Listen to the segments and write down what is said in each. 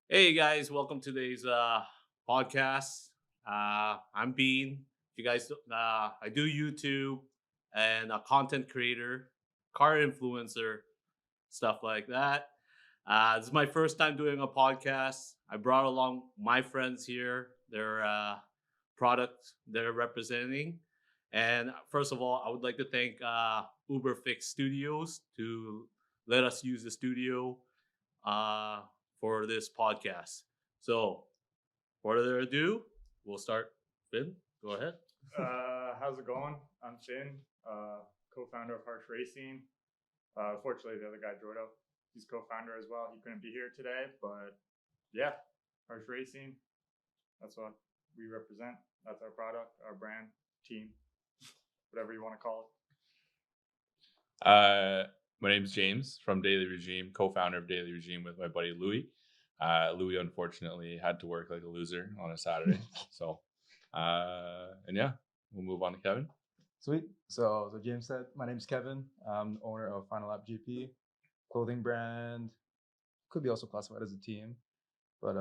Hey guys, welcome to today's podcast. I'm Bean. You guys, I do YouTube and a content creator, car influencer, stuff like that. This is my first time doing a podcast. I brought along my friends here, their product they're representing. And first of all, I would like to thank Uberfix Studios to let us use the studio uh, for this podcast. So, further ado, we'll start. Finn, go ahead. How's it going? I'm Finn, co-founder of Harsh Racing. Fortunately, the other guy, Jordo, he's co-founder as well. He couldn't be here today, but yeah, Harsh Racing. That's what we represent. That's our product, our brand, team, whatever you want to call it. My name's James from Daily Regime, co-founder of Daily Regime with my buddy Louis. Louis unfortunately had to work like a loser on a Saturday. And yeah, we'll move on to Kevin. Sweet. So James said, my name's Kevin. I'm the owner of Final Lap GP, clothing brand. Could be also classified as a team, but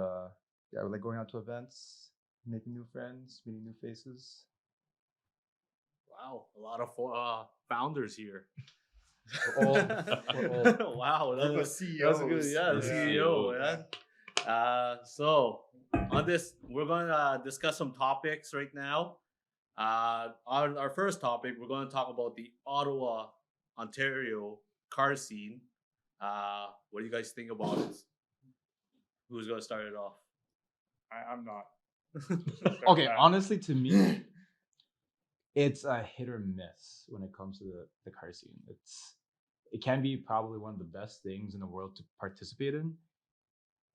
yeah, we like going out to events, making new friends, meeting new faces. Wow, a lot of founders here. We're all Wow, That was CEOs. good. Yeah, the CEO, man. So on this, we're going to discuss some topics right now. On our first topic, we're going to talk about the Ottawa, Ontario car scene. What do you guys think about it? Who's going to start it off? I'm not. Okay, honestly, to me, it's a hit or miss when it comes to the car scene. It can be probably one of the best things in the world to participate in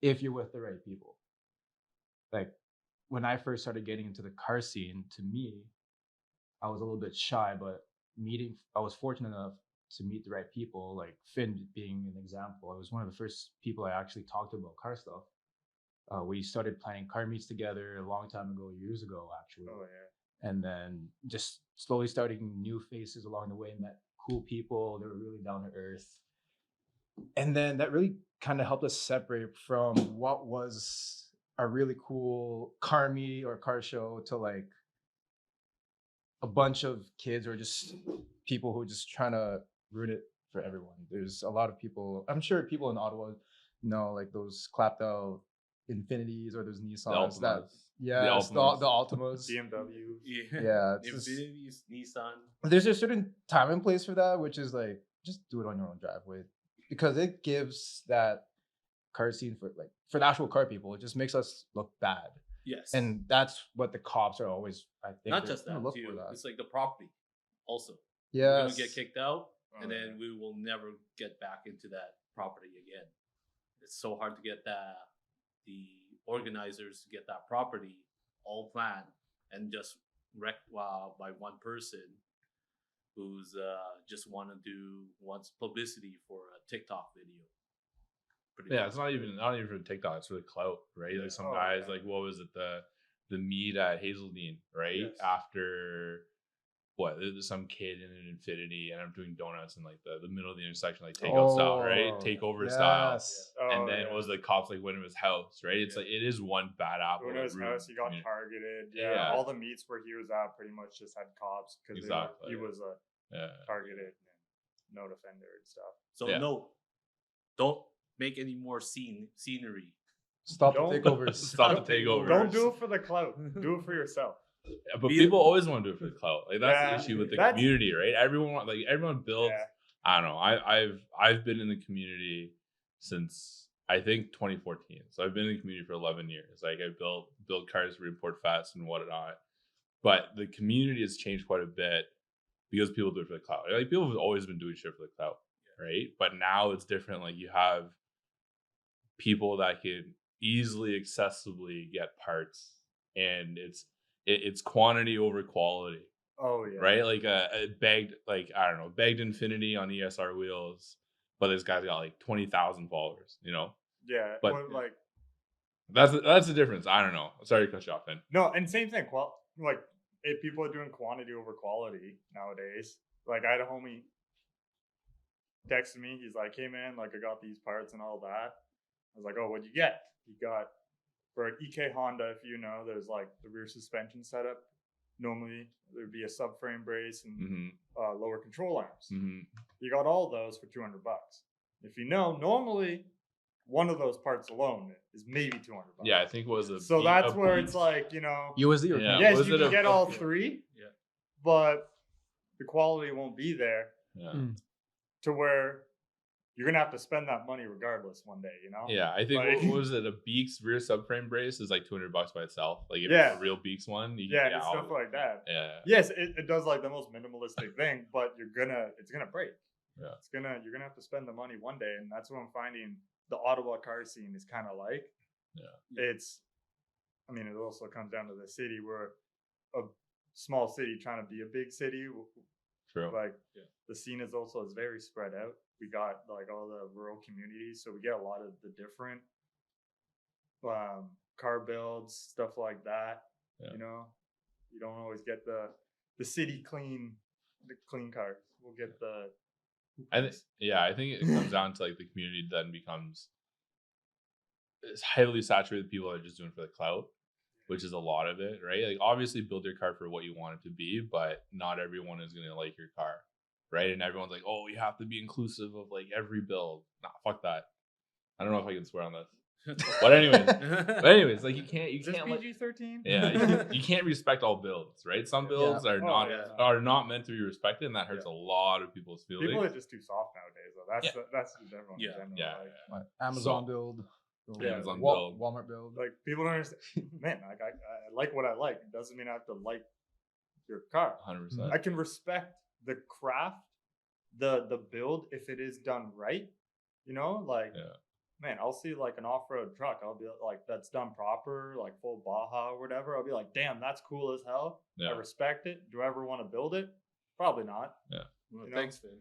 if you're with the right people. Like when I first started getting into the car scene, to me, I was a little bit shy, but I was fortunate enough to meet the right people, like Finn being an example. I was one of the first people I actually talked to about car stuff. We started planning car meets together a long time ago, years ago, actually. Oh yeah. And then just slowly starting new faces along the way, met cool people. They were really down to earth. And then that really kind of helped us separate from what was a really cool car meet or car show to like a bunch of kids or just people who are just trying to ruin it for everyone. There's a lot of people, I'm sure people in Ottawa know like those clapped out Infinities or those Nissans that the Altimas. BMW. Yeah, it's just, Infinities, Nissan. there's a certain time and place for that, which is like just do it on your own driveway because it gives that car scene for the actual car people. It just makes us look bad, Yes. and that's what the cops are always. I think not they're just gonna that, look too. for that. It's like the property also. Yeah, We're going to get kicked out, and Oh, then we will never get back into that property again. It's so hard to get the organizers to get that property all planned and just wrecked by one person who's just wants publicity for a TikTok video. Yeah, much. it's not even for TikTok. It's for the clout, right? Like some Oh, guys, yeah. like what was it, the meet at Hazeldean, right? Yes. After what? There's some kid in an Infinity, and I'm doing donuts in like the middle of the intersection, like takeout style, right? Takeover style. And then it was the cops like went to his house, right? It's like it is one bad apple. Going to his that ruined house, he got community. targeted. Yeah. All the meets where he was at pretty much just had cops because Exactly. he was Yeah. targeted and no defender and stuff. So Yeah. no, don't make any more scenery. Stop Don't- the takeovers. Stop the takeovers. Don't do it for the clout. Do it for yourself. Yeah, but Be- people always want to do it for the clout. Like that's Yeah, the issue with the that's- community, right? Everyone builds. Yeah. I don't know. I've been in the community since I think 2014. So I've been in the community for 11 years. Like I built cars for Import Fest and whatnot. But the community has changed quite a bit because people do it for the clout. Like people have always been doing shit for the clout, right? But now it's different. Like you have people that can easily, accessibly get parts, and it's quantity over quality. Oh yeah. Right? Like a bagged, like I don't know, bagged Infinity on ESR wheels, but this guy's got like 20,000 followers. You know, Yeah. But- Or, like that's the difference. I don't know. Sorry to cut you off, man. no, and same thing. Like if people are doing quantity over quality nowadays. Like I had a homie texted me. He's like, "Hey man, like I got these parts and all that." I was like, oh, what'd you get? He got, for an EK Honda, if you know, there's like the rear suspension setup. Normally, there'd be a subframe brace and lower control arms. You got all those for $200. If you know, normally one of those parts alone is maybe $200. Yeah, I think it was so that's where it's like, USD or yes, was you it can a- get all three, Yeah. but the quality won't be there Yeah. to where you're gonna have to spend that money regardless one day. Yeah, I think Like- what was it? A Beaks rear subframe brace is like $200 by itself. Like if Yeah. it's a real Beaks one, you Yeah, can and stuff like that. Yeah. Yes, it does like the most minimalistic thing, but it's gonna break. Yeah. You're gonna have to spend the money one day, and that's what I'm finding the Ottawa car scene is kind of like. Yeah. It also comes down to the city. We're a small city trying to be a big city. True. Like the scene is very spread out. We got like all the rural communities, so we get a lot of the different car builds, stuff like that. Yeah. You don't always get the city clean cars. We'll get the. I think it comes down to like the community then becomes it's highly saturated with people that are just doing it for the clout, which is a lot of it, right? Like obviously build your car for what you want it to be, but not everyone is gonna like your car, right? And everyone's like, oh, you have to be inclusive of like every build. Nah, fuck that. I don't know if I can swear on this. But anyways, like you can't like, PG-13. yeah, you can't respect all builds, right? Some builds are not meant to be respected, and that hurts a lot of people's feelings. People are just too soft nowadays, though. That's just everyone. Yeah. in general. Yeah. Like, Amazon build. Amazon build. Walmart build. like people don't understand. Man, like I like what I like. It doesn't mean I have to like your car. 100%. I can respect the craft, the build if it is done right. Man, I'll see like an off-road truck. I'll be like, that's done proper, like full Baja or whatever. I'll be like, damn, that's cool as hell. Yeah. I respect it. Do I ever want to build it? Probably not. Well, You know? thanks, Finn.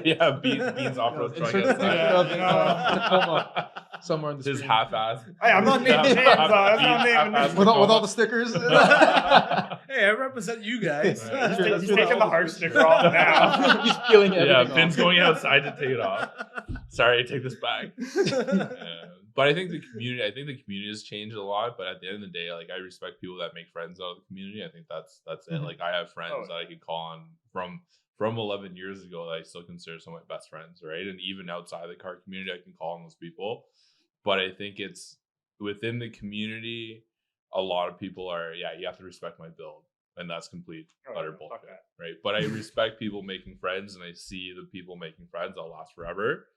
Yeah, Beans off-road truck Insert outside. picture of Tacoma somewhere in the His screen. half-ass. Hey, I'm not naming names. That's not naming names. with all the stickers. Hey, I represent you guys. Right. He's taking the harsh sticker off now. He's peeling everything Yeah, off. Finn's going outside to take it off. Sorry, take this back. But I think the community has changed a lot. But at the end of the day, like I respect people that make friends out of the community. I think that's it. Like I have friends that I could call on from 11 years ago that I still consider some of my best friends, right? And even outside the car community, I can call on those people. But I think it's within the community, a lot of people are, you have to respect my build. And that's complete utter bullshit, right? But I respect people making friends, and I see the people making friends that'll last forever.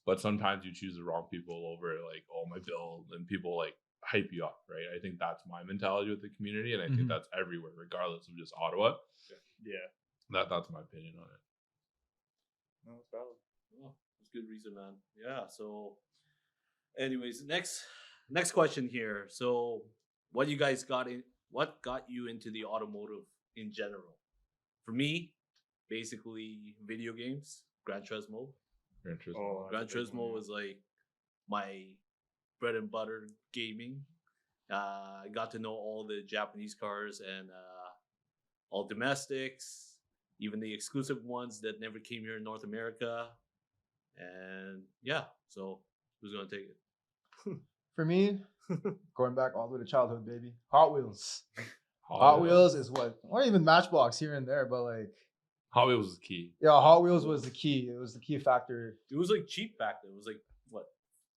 But sometimes you choose the wrong people over like, oh, my build, and people like hype you up, right? I think that's my mentality with the community, and I think that's everywhere, regardless of just Ottawa. Yeah. That's my opinion on it. No, it's valid. Well, that's good reason, man. Yeah. So, anyways, next question here. So, what you guys got in? What got you into the automotive in general? For me, basically video games, Gran Turismo. Gran Turismo. Oh, Gran that's a big Turismo one. was like my bread and butter gaming. I got to know all the Japanese cars and all domestics, even the exclusive ones that never came here in North America. And yeah, so who's gonna take it? For me, going back all the way to childhood, baby. Hot Wheels. Hot Wheels is what, or even Matchbox here and there, but like, Hot Wheels was key. yeah, Hot Wheels was the key. It was the key factor. It was like cheap back then. It was like what,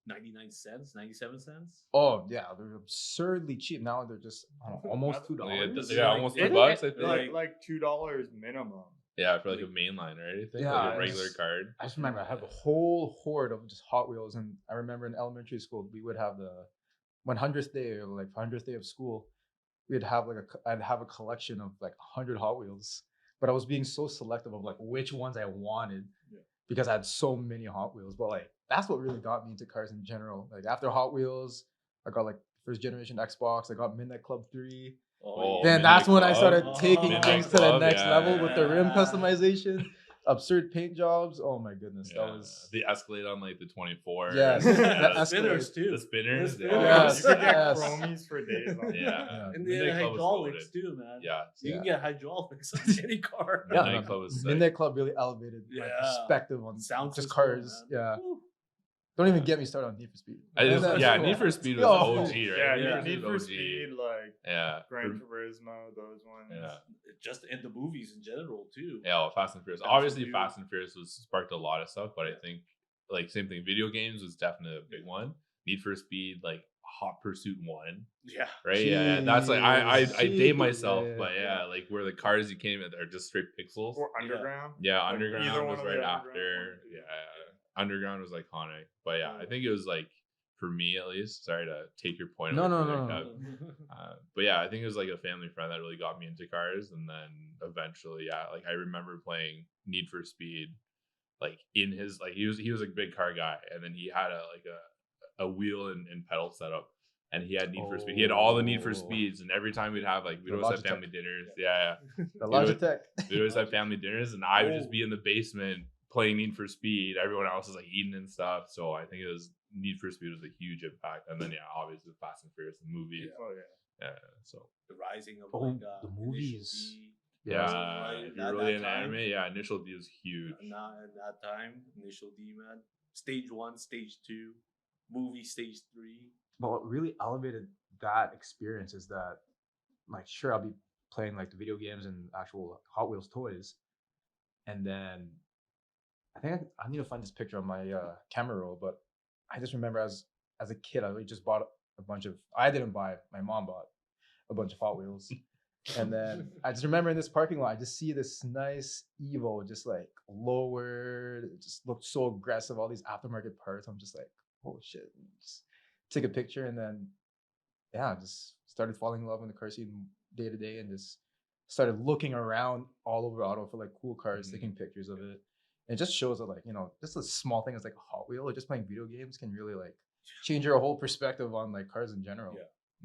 99 cents, 97 cents? Oh yeah, they're absurdly cheap. Now they're just almost $2. Yeah, almost It- $2. I think. Like $2 minimum. Yeah, for like a mainline or anything, Yeah, like a it's- regular card. I just remember I had a whole horde of just Hot Wheels, and I remember in elementary school we would have the 100th day or like 100th day of school. We'd have like I'd have a collection of like 100 Hot Wheels, but I was being so selective of like which ones I wanted because I had so many Hot Wheels. But like that's what really got me into cars in general. Like after Hot Wheels, I got like first generation Xbox. I got Midnight Club 3. Oh, Then Midnight that's when I Club. started taking Midnight things to the Club, next yeah, level with the rim yeah. customization, absurd paint jobs. Oh my goodness, Yeah. that was The Escalade on like the 24. Yes. Yeah. The The spinners too. The spinners. The Yeah. spinners. Yes, You could get yes. chromies for days. On Yeah. Yeah. And Midnight the Club was hydraulics loaded. too, man. Yeah. You can Yeah. get hydraulics on any car. Yeah, Midnight Club was sick. Midnight Club really elevated my Yeah. perspective on Sound just system, cars. man. Yeah. Woo. Don't even get me started on Need for Speed. Need for Speed was Yo. OG, right? Yeah, Need Need for for Speed Speed, like Yeah. Gran Turismo, those ones. Yeah. Just in the movies in general too. Yeah, well, Fast and Furious. Fast and Obviously, Furious. Fast and Furious was sparked a lot of stuff, but I think like same thing. Video games was definitely a big one. Need for Speed, like Hot Pursuit 1, Yeah. right? Yeah, that's like I date myself, Yeah. but like where the cars you came in are just straight pixels. Or Underground. Yeah, Like, Underground either was one of right the after. Underground ones. Yeah, Underground was iconic, but yeah, I think it was like for me at least. Sorry to take your point. No, away no, from no, there, no. Kev. But yeah, I think it was like a family friend that really got me into cars, and then eventually, yeah, like I remember playing Need for Speed, like in his like he was a big car guy, and then he had a wheel and pedal setup, and he had Need for Speed. He had all the Need for Speeds, and every time we'd have like we'd The always have Logitech. family dinners. Yeah, The You know, Logitech. we'd always have family dinners, and I would just be in the basement playing Need for Speed. Everyone else is like eating and stuff. So I think it was Need for Speed was a huge impact, and then yeah, obviously Fast and Furious, the movie. Oh yeah. Yeah, so The rising of Oh, like the Initial movies. D. yeah, Right, if at you're really that into time. anime, yeah, Initial D was huge. Not at that time, Initial D, man. Stage 1, Stage 2, movie Stage 3. But what really elevated that experience is that, like, sure, I'll be playing like the video games and actual Hot Wheels toys, and then I think I need to find this picture on my camera roll. But I just remember as a kid, I really just bought a bunch of. I didn't buy it. My mom bought a bunch of Hot Wheels, and then I just remember in this parking lot, I just see this nice Evo just like lowered. It just looked so aggressive. All these aftermarket parts. I'm just like, oh shit. Just take a picture, and then yeah, just started falling in love with the car scene day to day, and just started looking around all over Ottawa for like cool cars, taking pictures of it. And it just shows that, like, you know, just a small thing as like a Hot Wheel or just playing video games can really like change your whole perspective on like cars in general.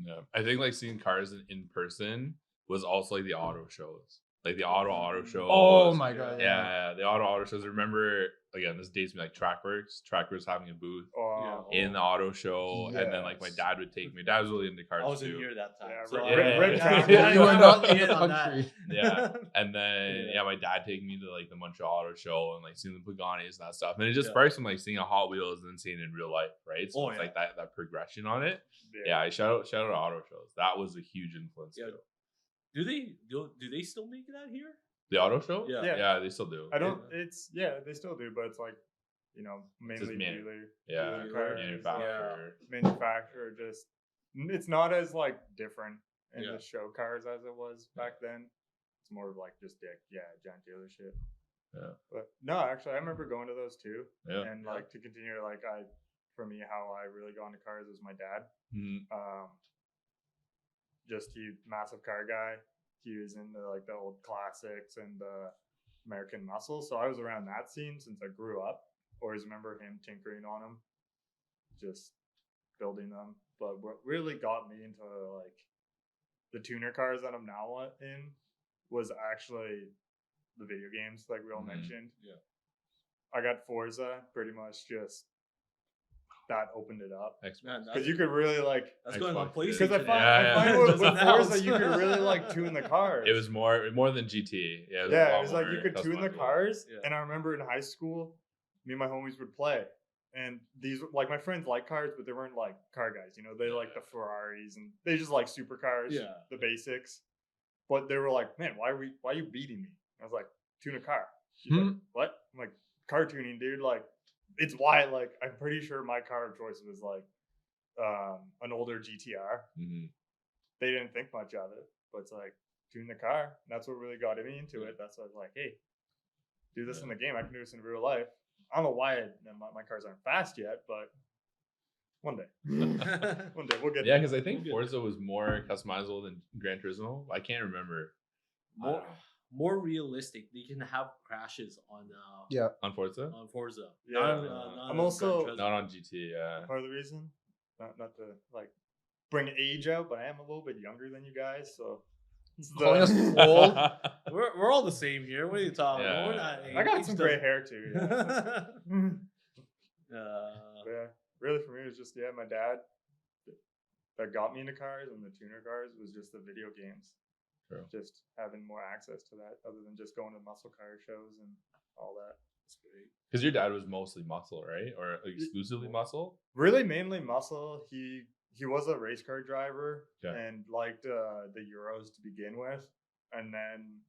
Yeah, I think like seeing cars in person was also like the auto shows, like the auto shows. Oh my god! Yeah, the auto shows. Remember, again, this dates me like Trackworks having a booth Oh, in the auto show, and then like my Yes. dad would take me. Dad was really into cars I wasn't too. here that time. Yeah, so Red I- Tracker. I- You were I not wasn't in the on that. country. Yeah, and then my dad taking me to like the Montreal Auto Show and like seeing the Pagani's and that stuff, and it just sparks from like seeing a Hot Wheels and then seeing it in real life, right? So it's like that progression on it. Yeah, I shout out auto shows. That was a huge influence. Yeah. Too. Do they still make that here? The auto show? Yeah. Yeah. They still do. I don't. It's they still do, but it's like, you know, mainly dealer. Yeah, cars, manufacturer. manufacturer. Just it's not as like different in Yeah. the show cars as it was back then. It's more of like just giant dealership. Yeah. But no, actually, I remember going to those too. Yeah. And like to continue, like for me, how I really got into cars was my dad. Mhm. Just he massive car guy. He was into like the old classics and the American muscle. So I was around that scene since I grew up. Always remember him tinkering on them, just building them. But what really got me into like the tuner cars that I'm now in was actually the video games, like we all mentioned. Yeah. I got Forza, pretty much just that opened it up. Man, Because you could really like. that's going on Xbox, PlayStation. Because I Yeah, find, yeah. I find with Just Forza, announced. you could really like tune the cars. It was more than GT. Yeah, Yeah, a lot it was like more you could tune the customizable. cars. Yeah. And I remember in high school, me and my homies would play. And these, like, my friends like cars, but they weren't like car guys. You know, they like the Ferraris and they just like supercars, Yeah. the basics. But they were like, man, why are you beating me? I was like, tune a car. She's like, what? I'm like, car tuning, dude. Like, it's why, like, I'm pretty sure my car of choice was like an older GTR. Mhm. They didn't think much of it, but it's like, tune the car. That's what really got me into it. That's why I was like, hey, do this in the game. I can do this in real life. I don't know why my cars aren't fast yet, but one day. One day we'll get Yeah, there. because I think Forza was more customizable than Gran Turismo. I can't remember. more realistic. They can have crashes on On Forza? on Forza. Yeah. Not I'm on also- Gran Turismo. Not on GT, yeah. Part of the reason, not to like bring age out, but I am a little bit younger than you guys, so it's Calling us the, old. We're all the same here. What are you talking about? We're not, I got age some doesn't- gray hair too. Yeah. Uh, But yeah, really for me it was just my dad that got me into cars, and the tuner cars was just the video games. True. Just having more access to that other than just going to muscle car shows and all that. That's great. Because your dad was mostly muscle, right? Or exclusively muscle? Really, mainly muscle. He was a race car driver Yeah. and liked the Euros to begin with, and then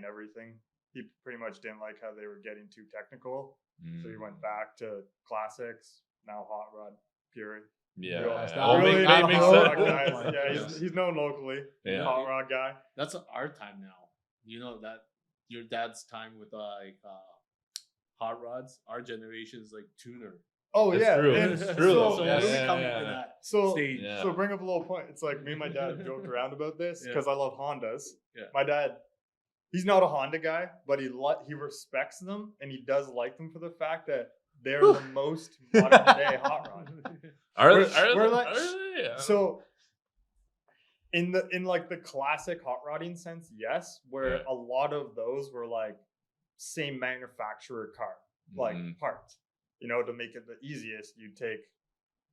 everything. He pretty much didn't like how they were getting too technical, so he went back to classics. Now hot rod, pure. Yeah. Really Makes hot sense. rod guys. Yeah, he's known locally. Yeah. Hot rod guy. That's our time now. You know that your dad's time with hot rods. Our generation is like tuner. Oh It's yeah, true. and It's true, though. So Yeah, we're yeah, coming yeah. to that So stage. Yeah. so bring up a little point. It's like me and my dad joked around about this Yeah. because I love Hondas. Yeah. My dad, he's not a Honda guy, but he respects them and he does like them for the fact that they're the most modern day hot rod. Are We're they? like- Are they? Yeah. So in like the classic hot rodding sense, yes, where Yeah. a lot of those were like same manufacturer car, like Mhm. parts. You know, to make it the easiest, you take,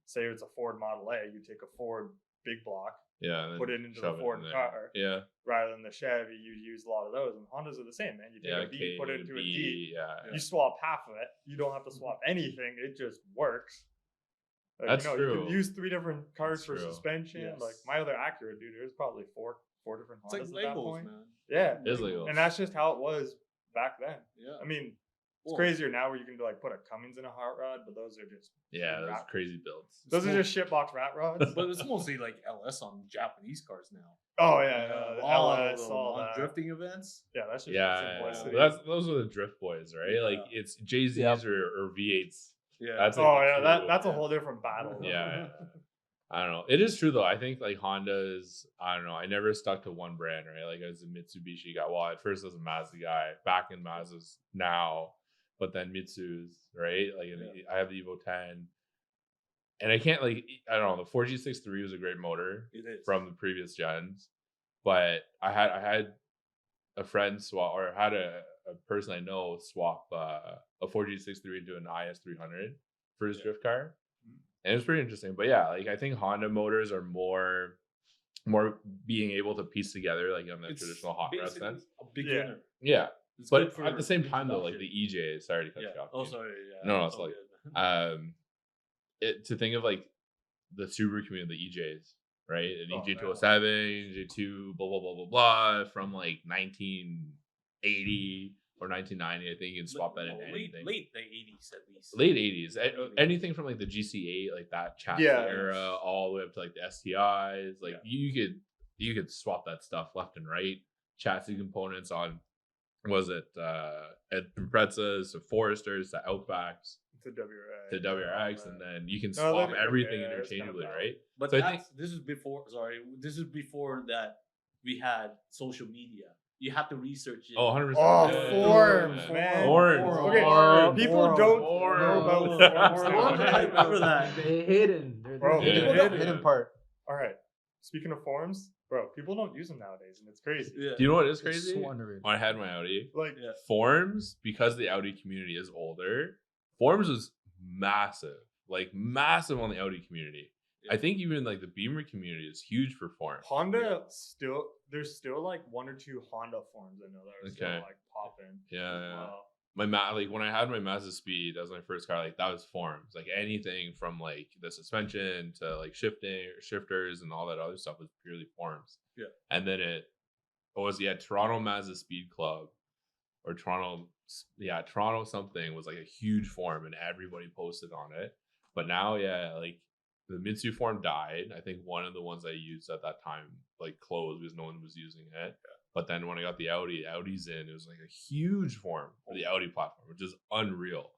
say it's a Ford Model A, you take a Ford big block, Yeah. and put then it into shove the in Ford there. car, Yeah. rather than the Chevy. You use a lot of those, and Hondas are the same, man. You take Yeah. a D, put it into a D, Yeah. you swap half of it. You don't have to swap anything; it just works. Like, That's you know, true. you can use 3 different cars That's for true. suspension. Yes. Like my other Acura, dude, there's probably four different It's like Hondas at that Legos, point. man. Yeah, It is Legos. and that's just how it was back then. Yeah. I mean, it's Well, crazier now where you can like put a Cummins in a hot rod, but those are just Yeah. Those rat- crazy builds. those are just shitbox rat rods. But it's mostly like LS on Japanese cars now. Oh yeah, the All LS, the all long that. drifting events. Yeah, that's just Yeah. simplicity. Those are the drift boys, right? Yeah. Like it's Jay-Z's Yep. or V8s. Yeah. That's like Oh the yeah, true- that's a whole different battle. Yeah. I don't know. It is true though. I think like Honda's, I don't know. I never stuck to one brand, right? Like I was a Mitsubishi guy. Well, at first I was a Mazda guy, back in Mazda's now, but then Mitsu's, right? Like I have the Evo 10. And I can't like, I don't know, the 4G63 was a great motor It is. from the previous gens, but I had a friend swap, or had a person I know swap a 4G63 into an IS300 for his drift car. And it was pretty interesting. But yeah, like I think Honda motors are more being able to piece together like in the It's traditional hot rod basically sense. a beginner. Yeah. It's But good for at the same time though, like introduction. the EJ, sorry to cut Yeah. you off. Oh, dude. sorry. Yeah. No, it's all like- good. To think of like the Subaru community, the EJs, right? An Oh, EJ207, EJ2, blah blah blah blah blah, from like 1980 or 1990. I think you can swap that into anything. Late the 80s at least. Late 80s, anything from like the GC8, like that chassis Yeah. era, all the way up to like the STIs. Like Yeah. you could swap that stuff left and right. Chassis components on, was it Imprezas to Foresters to Outbacks To WRX. to WRX, and then you can No, swap that- everything yeah, it's kind of interchangeably, valid. right? But So I think- this is before. Sorry, this is before that we had social media. You have to research it. Oh, 100%. Oh, Yeah. forums, Yeah. man. Forums. Okay, Forums. people don't know about forums. I nowadays. remember that. They're hidden. They're Bro, the people hidden, don't- hidden part. All right. Speaking of forums, bro, people don't use them nowadays, and it's crazy. Yeah. Do you know what is It's crazy? so underrated. When I had my Audi, Like, Yeah. forums, because the Audi community is older, forums was massive, like massive on the Audi community. I think even like the Beamer community is huge for forums. Honda there's still like 1 or 2 Honda forums I know that are still Okay. like popping. Yeah. Like when I had my Mazda Speed, that was my first car. Like that was forums. Like anything from like the suspension to like shifters and all that other stuff was purely forums. Yeah. And then it was Toronto Mazda Speed Club, or Toronto something was like a huge forum, and everybody posted on it. But now, like the Mitsu forum died. I think one of the ones I used at that time like closed because no one was using it. But then when I got the Audi's in, it was like a huge forum for the Audi platform, which is unreal.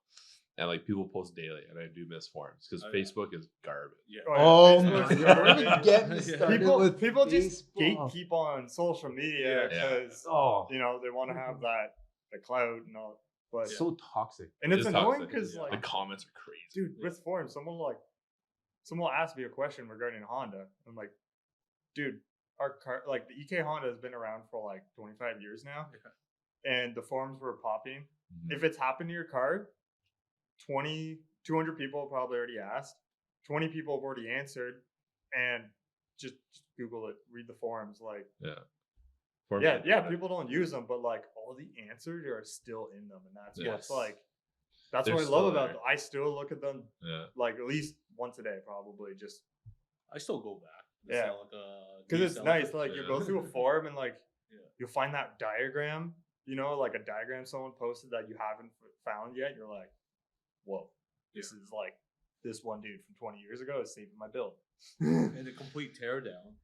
And like people post daily, and I do miss forums because Oh, yeah. Facebook is garbage. Yeah. Oh Facebook's my god! garbage. Don't get me Yeah. started People with just Facebook. gatekeep on social media Yeah. because Oh, you know they want to have the cloud and all. But so toxic. and it's It is annoying toxic. because Yeah. like The comments are crazy. dude, with forums, someone will ask me a question regarding a Honda. I'm like, dude, our car, like the EK Honda has been around for like 25 years now, and the forums were popping. Mhm. If it's happened to your car, 200 people have probably already asked. 20 people have already answered, and just Google it, read the forums. Like, Yeah. Yeah, people don't use them, but like all the answers are still in them, and that's what's like. That's They're what I still love about there. them. I still look at them Yeah. like at least once a day, probably just I still go back. Yeah. Celica, because it's nice. Like you go Yeah. through a forum and like Yeah. you'll find that diagram, like a diagram someone posted that you haven't found yet. You're like, whoa, this is like this one dude from 20 years ago is saving my build. And a complete teardown,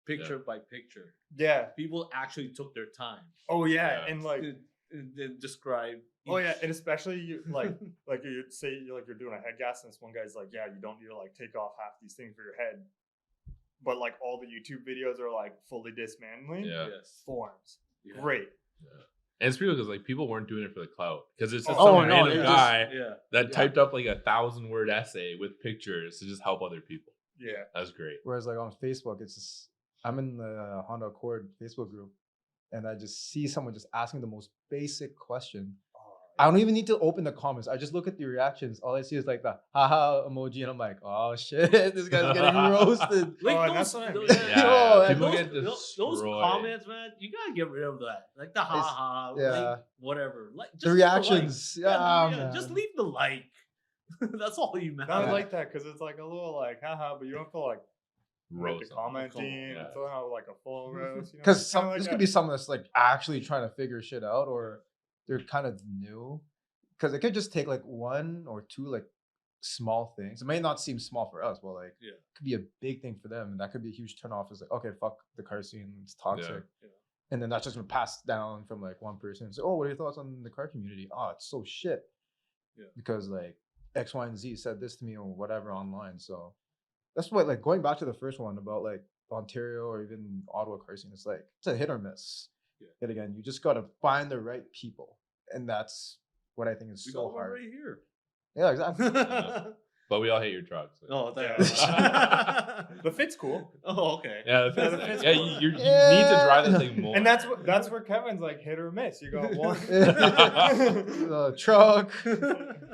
picture by picture. Yeah. People actually took their time Oh yeah, Yeah. and like. to describe. Oh yeah, and especially you like you say you're doing a head gas, and this one guy's like, yeah, you don't need to like take off half these things for your head, but like all the YouTube videos are like fully dismantling. Yeah. Yes. Forms, Yeah. great. And it's real because like people weren't doing it for the clout because it's just Oh, some no, random it guy Yeah. that typed up like 1,000-word essay with pictures to just help other people. Yeah. That's great. Whereas like on Facebook, it's just I'm in the Honda Accord Facebook group, and I just see someone just asking the most basic question. I don't even need to open the comments. I just look at the reactions. All I see is like the haha emoji, and I'm like, oh shit, this guy's getting roasted. Like Oh, and those, that's what I mean. Yeah, and people those, get those destroyed. comments, man. You gotta get rid of that. Like the haha, yeah. like whatever. Like just The leave reactions, like. yeah, Yeah, just man. leave the like. That's all you matter. I like that because it's like a little like haha, but you don't have to like Roast the them. commenting. Yeah. It's not like a full roast. Because It's kinda like this a- could be someone that's like actually trying to figure shit out, or they're kind of new. Because it could just take like one or two like small things. It may not seem small for us, but like Yeah. it could be a big thing for them, and that could be a huge turnoff. It's like, okay, fuck the car scene, it's toxic. Yeah. And then that's just gonna pass down from like one person and say, oh, what are your thoughts on the car community? Oh, it's so shit. Yeah. Because like X, Y, and Z said this to me or whatever online. So that's what, like, going back to the first one about like Ontario or even Ottawa car scene, it's like it's a hit or miss. Yeah. Yet again, you just gotta find the right people. And that's what I think is We so got one hard. right here. Yeah, exactly. But we all hate your trucks. So. Oh, Yeah. thanks. The fit's cool. Oh, okay. Yeah, Yeah, the the fit's yeah, cool. you need to drive that thing more. And that's where Kevin's like hit or miss. You got one. Truck,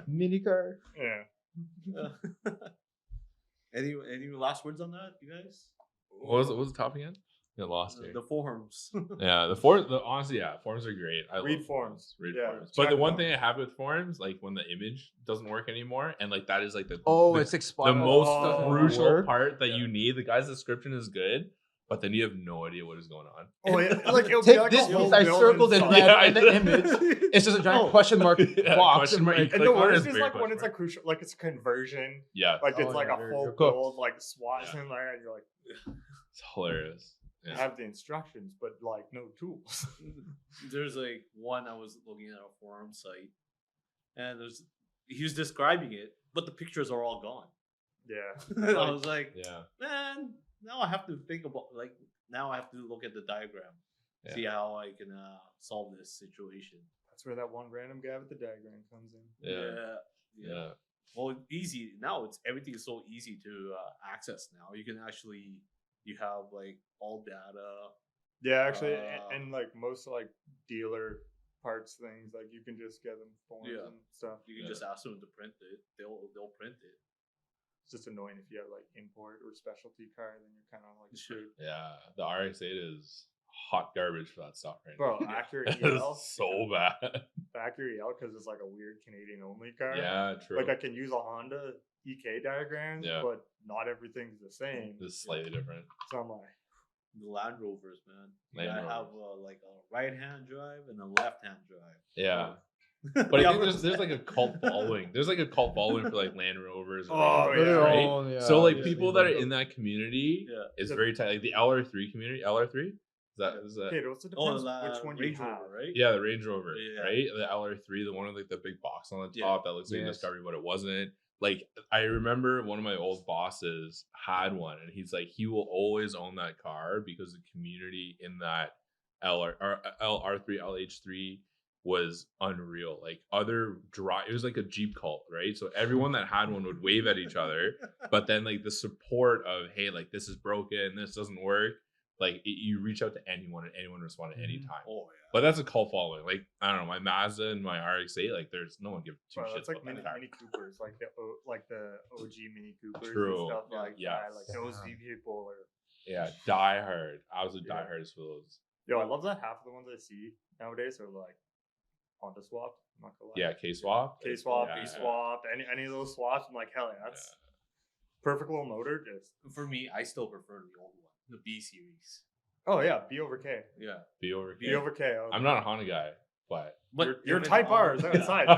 mini car. Yeah. Any last words on that, you guys? What was the topic again? I lost it. The forums. Yeah, honestly, yeah, forums are great. I Read love forums. Read Yeah, forums. But check the them one out. thing I have with forums, like when the image doesn't work anymore, and like that is like the It's the expired. most Oh, crucial work. part that Yeah. you need. The guy's description is good, but then you have no idea what is going on. Oh yeah, like it'll Take be like this a whole piece I build circled in and red stuff. Yeah, in the image. It's just a giant Oh. question mark Yeah, box. question And mark. like, And the Click on it, worst it's is very like when question it's a crucial, like it's a conversion, Yeah, like it's Oh, like yeah, a you're full cooked. build, like SWAT Yeah. and like, and you're like, it's hilarious. I Yeah. have the instructions, but like no tools. There's like one I was looking at a forum site, and he was describing it, but the pictures are all gone. Yeah. And I was like, Yeah. man, now I have to think about now I have to look at the diagram, Yeah. see how I can solve this situation. That's where that one random guy with the diagram comes in. Yeah. Yeah. Yeah. Well, easy now. Everything is so easy to access now. You can actually have like all data. Yeah, actually, Uh, and like most like dealer parts things, like you can just get them forms Yeah. and stuff. You can Yeah. just ask them to print it. They'll print it. It's just annoying if you have like import or specialty car, then you're kind of like screwed. Yeah. The RX-8 is hot garbage for that stuff right Bro, now. Acura It's EL, so bad. Acura EL, because it's like a weird Canadian only car. Yeah, true. Like I can use a Honda EK diagrams, Yeah. but not everything's the same. It's slightly different. So I'm like, The Land Rovers, man. You Land gotta have like a right hand drive and a left hand drive. Yeah. But But I think there's like a cult following. There's like a cult following for like Land Rovers. and Oh, Range Rovers, yeah. right? Oh, yeah. So like Yeah. people that are in that community Yeah. is The- very tight. Like the LR3 community. LR3? Is that okay, what's the Oh, difference? the Which one Range you have? Rover, right? yeah, the Range Rover, Yeah. right? The LR3, the one with like the big box on the Yeah. top that looks like Yes. Discovery, but it wasn't. Like I remember one of my old bosses had one, and he's like, he will always own that car because the community in that LR3 LH3 was unreal. Like it was like a Jeep cult, right? So everyone that had one would wave at each other, but then like the support of, hey, like this is broken, this doesn't work. Like you reach out to anyone and anyone respond at any Mhm. time. Oh yeah. But that's a cult following. Like I don't know, my Mazda and my RX-8, like there's no one give two Bro, shits that's like about mini, that car. mini Coopers, like the OG Mini Coopers True. and stuff like Yeah. that. Like those Yeah. people are. Yeah, die hard. I was a Yeah. die hard for those. Yo, I love that half of the ones I see nowadays are like Honda swapped. I'm not gonna lie. Yeah, K swap. K swap, Yeah. B swap, any of those swaps. I'm like, hell yeah, that's perfect little motor. Just For me, I still prefer the old one, the B series. oh yeah, B over K. Yeah. B over B K. over K. I'm not a Honda guy, but You're if it's Type all- R is outside. You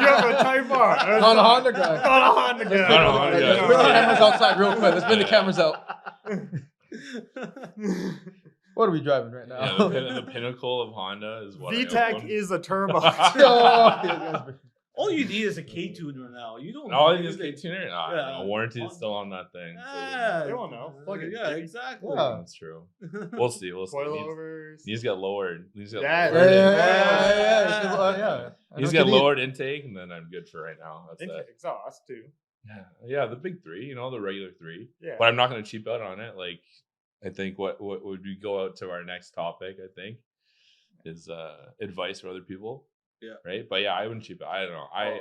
have a Type R. Not a Honda guy. Not a Honda guy. Not a Honda guy. Let's bring the cameras outside real quick. Let's bring the Yeah. cameras out. What are we driving right yeah, now? the pinnacle of Honda is what I VTEC own. is a turbo. All you need is a K tuner now. You don't. All need you just anything. K tuner. Nah, Yeah. no, warranty is still on that thing. so- Yeah, They won't know. Plug it. Yeah, exactly. Yeah. That's true. We'll see. We'll see. Coilovers. Needs to get lowered. Needs to get Yeah, lowered. Yeah. Needs to get lowered intake, and then I'm good for right now. That's Intake, it. exhaust too. Yeah, the big three. You know, the regular three. Yeah. But I'm not going to cheap out on it. Like, I think what would we go out to our next topic? I think is advice for other people. Yeah. Right. But yeah, I wouldn't cheap out. I don't know.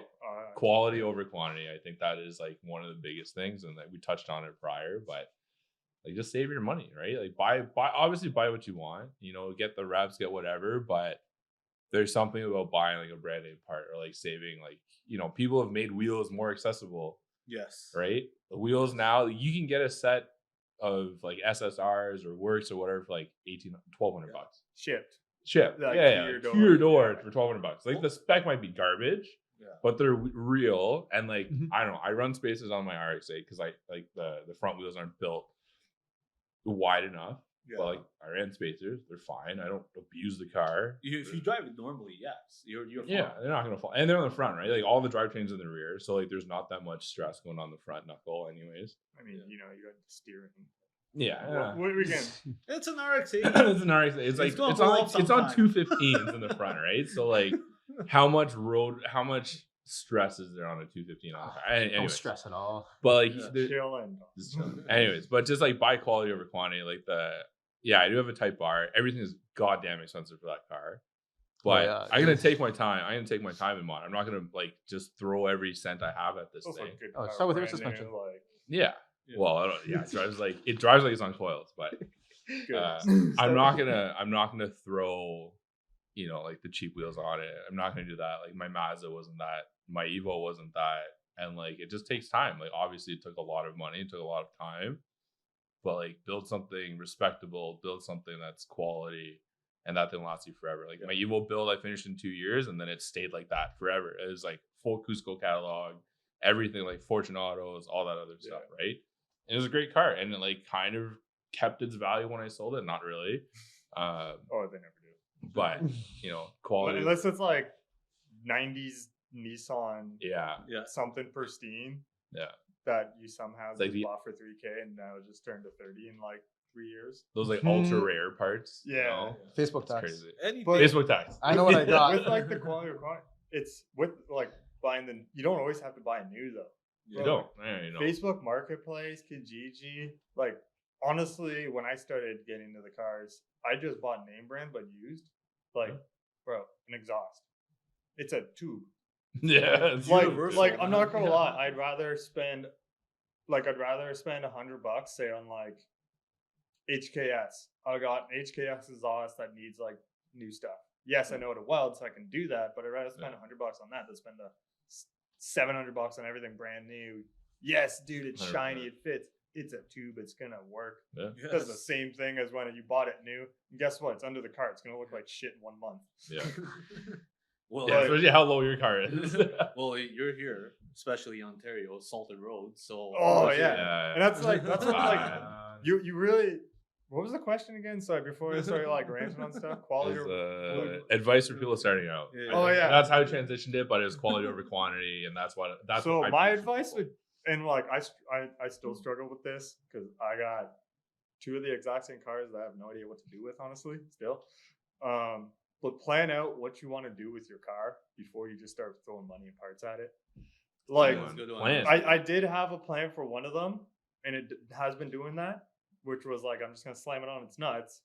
Quality over quantity. I think that is like one of the biggest things, and that we touched on it prior. But like, just save your money, right? Like, buy. Obviously, buy what you want. You know, get the reps, get whatever. But there's something about buying like a brand name part, or like saving. Like, you know, people have made wheels more accessible. Yes. Right. The wheels now, you can get a set of like SSRs or Works or whatever for like $1,200 bucks. Shipped. Ship. Like, yeah, to your door. to your door Yeah. for $1,200. Like, the spec might be garbage, Yeah. but they're real. And like, Mhm. I don't know, I run spaces on my RX-8 because I like the front wheels aren't built wide enough. Yeah. But like, I ran spacers, they're fine. I don't abuse the car. If you drive it normally, yes, you're fine. Yeah, they're not gonna fall, and they're on the front, right? Like, all the drivetrains in the rear, so like, there's not that much stress going on the front knuckle, anyways. I mean, you know, you got the steering. Yeah, What are we getting? It's an RX-8. it's an RX. It's like gonna it's on blow like, up it's on sometime. 215s in the front, right? So like, how much stress is there on a 215 on the car? No Anyways, stress at all. but like, Yeah. there- Chill and anyways, but just like, buy quality over quantity. Like, I do have a Type R. Everything is goddamn expensive for that car. But yeah. I'm gonna take my time. I'm gonna take my time in mod. I'm not gonna like just throw every cent I have at this also thing. good Oh, car, start with your brand new, suspension. Like, Yeah. Yeah. Well, I don't, yeah, it drives like it's on coils, but good. I'm not gonna throw, you know, like the cheap wheels on it. I'm not gonna do that. Like, my Mazda wasn't that. My Evo wasn't that. And like, it just takes time. Like, obviously, it took a lot of money. It took a lot of time. But like, build something respectable. Build something that's quality, and that thing lasts you forever. Like, my Evo build, I finished in 2 years, and then it stayed like that forever. It was like full Cusco catalog, everything, like Fortune Autos, all that other stuff, right? And it was a great car, and it like kind of kept its value when I sold it. Not really, Oh, they never do. but you know, quality. Unless it's like 90s Nissan, Yeah, Yeah. something pristine. Yeah. That you somehow It's like just the- bought for 3K and now just turned to 30 in like 3 years. those like ultra rare parts. you Yeah. know? Facebook It's tax. crazy. Anything. But- Facebook tax. I know what I got. With like the quality of car, it's with like buying the. You don't always have to buy new though. You don't. Yeah, you know. Facebook Marketplace, Kijiji, like honestly, when I started getting into the cars, I just bought name brand but used. Like, bro, an exhaust. It's a tube. Yeah, it's Like, universal, like I'm man. not gonna Yeah. lie. I'd rather spend $100, say on like HKS. I got an HKS exhaust that needs like new stuff. Yes, I know how to weld, so I can do that. But I'd rather spend $100 on that than spend $700 on everything brand new. Yes, dude, it's 100%. shiny, it fits. It's a tube, it's gonna work. Yeah. Yes. Does the same thing as when you bought it new. And guess what? It's under the car. It's gonna look like shit in 1 month. Yeah. Well, Yeah, especially how low your car is. well, you're here, especially Ontario, salted roads. So. Oh, especially- yeah. And that's like what like Uh, you really. What was the question again? Sorry, before I started like ranting on stuff. Quality. is, advice for people starting out. Yeah. Oh, yeah. That's how I transitioned it, but it was quality over quantity, and that's So what I my preach to advice people. would, and like I still struggle with this because I got 2 of the exact same cars that I have no idea what to do with, honestly. Still, but plan out what you want to do with your car before you just start throwing money and parts at it. Like That's a good one. Plan. I did have a plan for one of them, and it has been doing that, which was like I'm just gonna slam it on its nuts.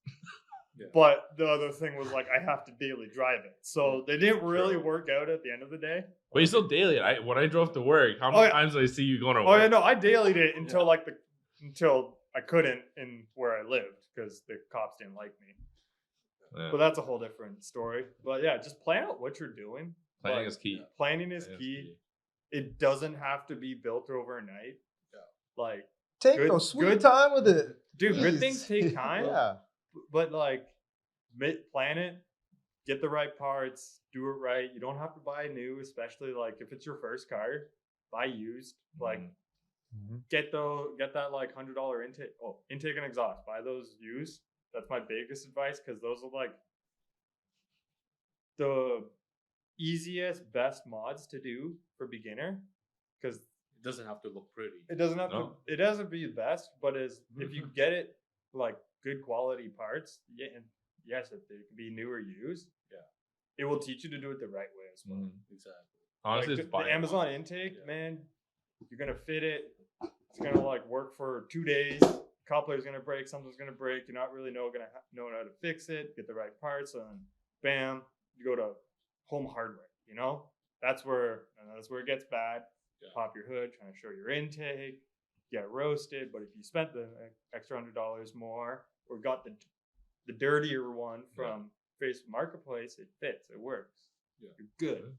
Yeah. But the other thing was like I have to daily drive it, so they didn't really True. work out at the end of the day. But you still daily. When I drove to work, how Oh, many yeah. times did I see you going to Oh work? yeah, no, I dailied it until Yeah. until I couldn't in where I lived because the cops didn't like me. Yeah. But that's a whole different story. But yeah, just plan out what you're doing. Planning Like, is key. Planning is Planning key. It doesn't have to be built overnight. Yeah. Like, Take Good- your sweet good- time with it. dude, good Please. things take time. Yeah. But like, plan it, get the right parts, do it right. You don't have to buy new, especially like if it's your first car. Buy used. Like, Mm-hmm. get that like $100 intake and exhaust. Buy those used. That's my biggest advice, because those are like the easiest, best mods to do for beginner. Because It doesn't have to look pretty. it doesn't have to. No. It doesn't be the best, but if you get it like good quality parts, yeah, and yes, if they can be new or used, it will teach you to do it the right way as well. Exactly. Honestly, Like, it's the buying Amazon one. intake, Yeah. man, you're gonna fit it. It's gonna like work for 2 days. Coupler's gonna break. Something's gonna break. You're not really know how to fix it. Get the right parts, and bam, you go to home hardware. You know, that's where it gets bad. Yeah. Pop your hood, trying to show your intake, get roasted. But if you spent the extra $100 more, or got the dirtier one from Facebook Marketplace, it fits. It works. Yeah. You're good.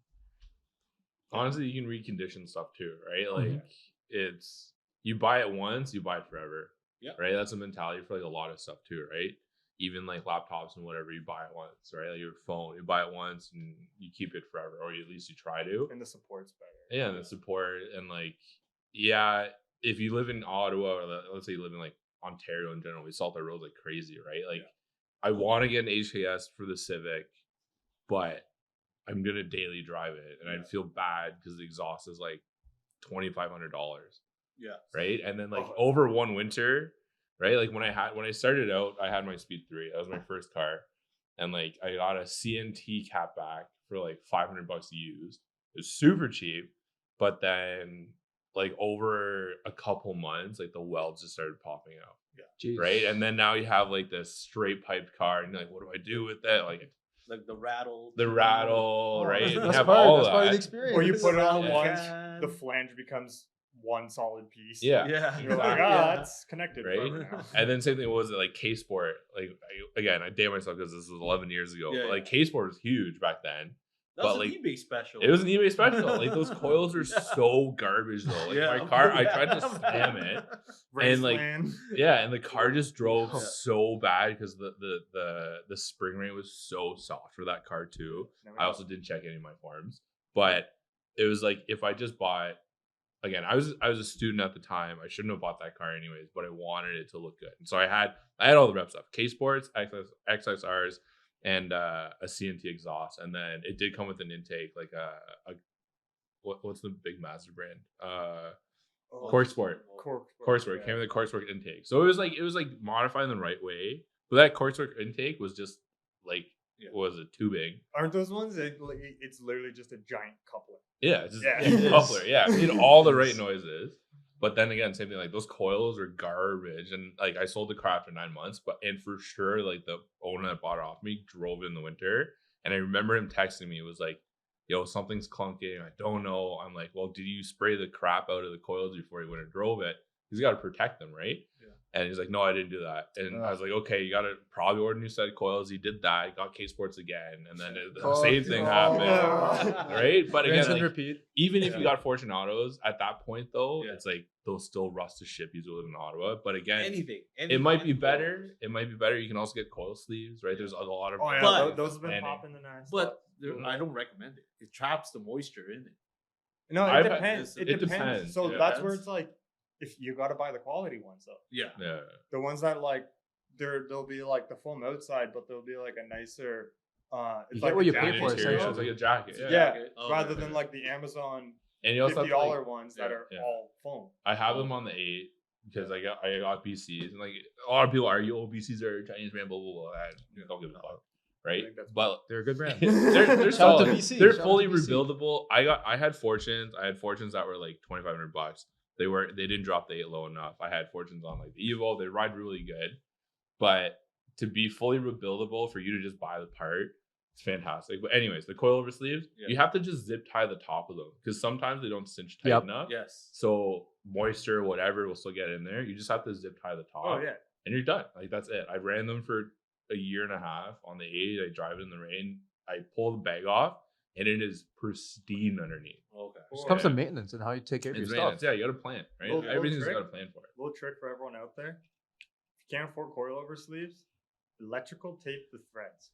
Honestly, you can recondition stuff too, right? Oh, Like it's you buy it once, you buy it forever. Yeah. Right. That's a mentality for like a lot of stuff too, right? Even like laptops and whatever, you buy it once, right? Like your phone, you buy it once and you keep it forever, or at least you try to. And the support's better. Yeah, and the support and like, yeah, if you live in Ottawa, or let's say you live in like Ontario in general, we salt our roads like crazy, right? Like, I want to get an HKS for the Civic, but I'm gonna daily drive it, and I'd feel bad because the exhaust is like $2,500, Yeah. right? And then like Oh. over one winter, right? Like when I started out, I had my Speed 3. That was my first car, and like I got a CNT catback for like $500 used. It was super cheap, but then like over a couple months, like the welds just started popping out. Jeez. Right. And then now you have like this straight piped car, and you're like, what do I do with that? Like Like the rattle. the rattle, right? You That's have part, all that's part of the that. experience. Or you put it on Yeah. once, the flange becomes one solid piece. Yeah. Yeah. And you're like, Yeah. it's connected Right? forever now. And then same thing was it like K Sport. Like I date myself because this was 11 years ago. Yeah, but like yeah. K Sport was huge back then. That's But, an like, eBay special. It was an eBay special. Like those coils are Yeah. so garbage though. Like Yeah. my car, I Yeah. tried to slam it. Race like, land. Yeah, and the car just drove Yeah. so bad because the spring rate was so soft for that car too. I also didn't check any of my forms, but it was like if I just bought again, I was a student at the time. I shouldn't have bought that car anyways, but I wanted it to look good, and so I had all the rep stuff: K Sports, XSRs, and a CNT exhaust, and then it did come with an intake like what's the big Mazda brand? Cork Sport. Coursework came with a coursework intake, so it was like modifying the right way. But that coursework intake was just like was it tubing? Aren't those ones? It's literally just a giant coupler. Yeah, it's just Yeah. a It coupler. is. Yeah, it made all the right noises. But then again, same thing. Like those coils are garbage, and like I sold the car after 9 months. And for sure, like the owner that bought it off me drove it in the winter, and I remember him texting me. It was like, "Yo, something's clunking. I don't know." I'm like, "Well, did you spray the crap out of the coils before you went and drove it? Because you got to protect them, right?" Yeah. And he's like, "No, I didn't do that." And I was like, "Okay, you got to probably order a new set of coils." He did that. Got K Sports again, and then the same thing happened, right? But again, Rinse and like, repeat. even if you got Fortune Autos at that point, though, Yeah. it's like they'll still rust to ship. You live in Ottawa, but again, Anything. it might be better. It might be better. You can also get coil sleeves, right? There's a lot of Oh yeah, But- those have been planning. popping the nice. But I don't recommend it. It traps the moisture in it. No, it I've had- depends. it It depends. depends, So yeah. that's where it's like, if you got to buy the quality ones though. Yeah. yeah. The ones that like they'll be like the foam outside, but they'll be like a nicer. It's You like get what a you pay jacket for, Interior, material. it's like a jacket. Yeah, Yeah. Oh, rather okay. than like the Amazon And you also have $50 to, like, ones that are yeah. all foam. I have them on the 8 because I got BCs, and like a lot of people argue, oh, BCs are Chinese brand, blah blah blah. I don't give a fuck, right? think that's But They're a good brand. they're Shout out to solid. BC. They're Shout out fully to BC. rebuildable. I had Fortunes. I had Fortunes that were like $2,500. They didn't drop the 8 low enough. I had Fortunes on like the Evo. They ride really good, but to be fully rebuildable for you to just buy the part, it's fantastic. But anyways, the coilover sleeves, Yeah. you have to just zip tie the top of them because sometimes they don't cinch tight Yep. enough. Yes. So moisture, whatever, will still get in there. You just have to zip tie the top. Oh yeah. And you're done. Like that's it. I ran them for a year and a half on the 8. I drive it in the rain. I pull the bag off, and it is pristine underneath. Okay. It comes to maintenance and how you take care of your It's stuff. maintenance. Yeah, you got to plan, right? Little Everything's trick. got to plan for it. Little trick for everyone out there: if you can't afford coilover sleeves, electrical tape the threads.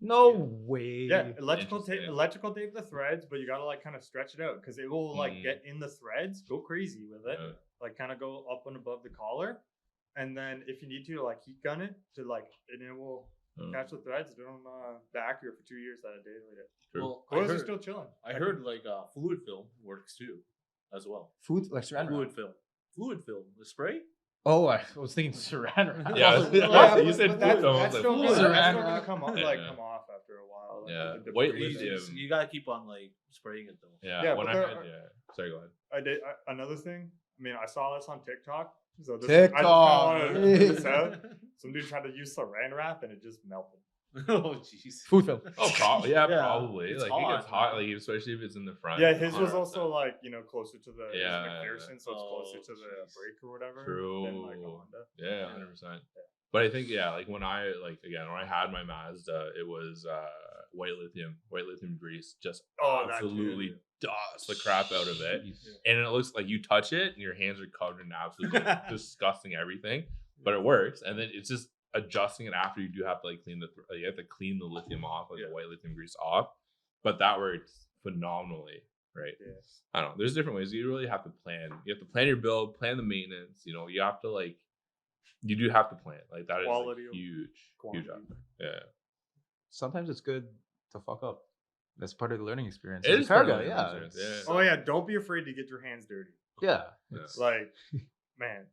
No way. Yeah, electrical tape Interesting. the threads, but you gotta like kind of stretch it out because it will like get in the threads, go crazy with it, Yeah. like kind of go up and above the collar, and then if you need to like heat gun it to like, and it will catch the threads. It's been on the Acura for 2 years that I dated it. True. Well, Coils are still chilling. I heard like fluid film works too, as well. Food like saran Fluid wrap. film. Fluid film. The spray? Oh, I was thinking saran wrap. Yeah, Yeah, you said but that's, food, I was that's like, still fluid. gonna, that's Saran still gonna wrap. come off, Yeah. like come off after a while. Like, Yeah. the White debris lithium. is- You gotta keep on like spraying it though. Yeah, Yeah, when but I there had, are- sorry, go ahead. I did another thing. I mean, I saw this on TikTok. So this TikTok. I just wanted to put this out. Some dude tried to use saran wrap and it just melted. Oh jeez. Food film. Oh, probably. Yeah, Yeah, probably. it's Like it gets hot, hot, man. like especially if it's in the front. Yeah, his was 100%. also like closer to the Yeah. McPherson, so it's closer Oh, to the jeez. brake or whatever. True. Than like a Honda. Yeah, 100%. But I think like when I when I had my Mazda, it was white lithium grease, just Oh, that too. absolutely dust the crap out of it, Jeez. and it looks like you touch it and your hands are covered in absolutely disgusting everything, but it works, and then it's just adjusting it after you do have to like clean you have to clean the lithium off, like the white lithium grease off, but that works phenomenally, right? Yeah. I don't know. There's different ways. You really have to plan. You have to plan your build, plan the maintenance. You have to like. You do have to plan. Like that is Quality like, over huge quantity. aspect. Yeah. Sometimes it's good to fuck up. That's part of the learning experience. It As a is car part of guy, the yeah. learning experience, Oh yeah, don't be afraid to get your hands dirty. Yeah. Yeah. It's- Like, man,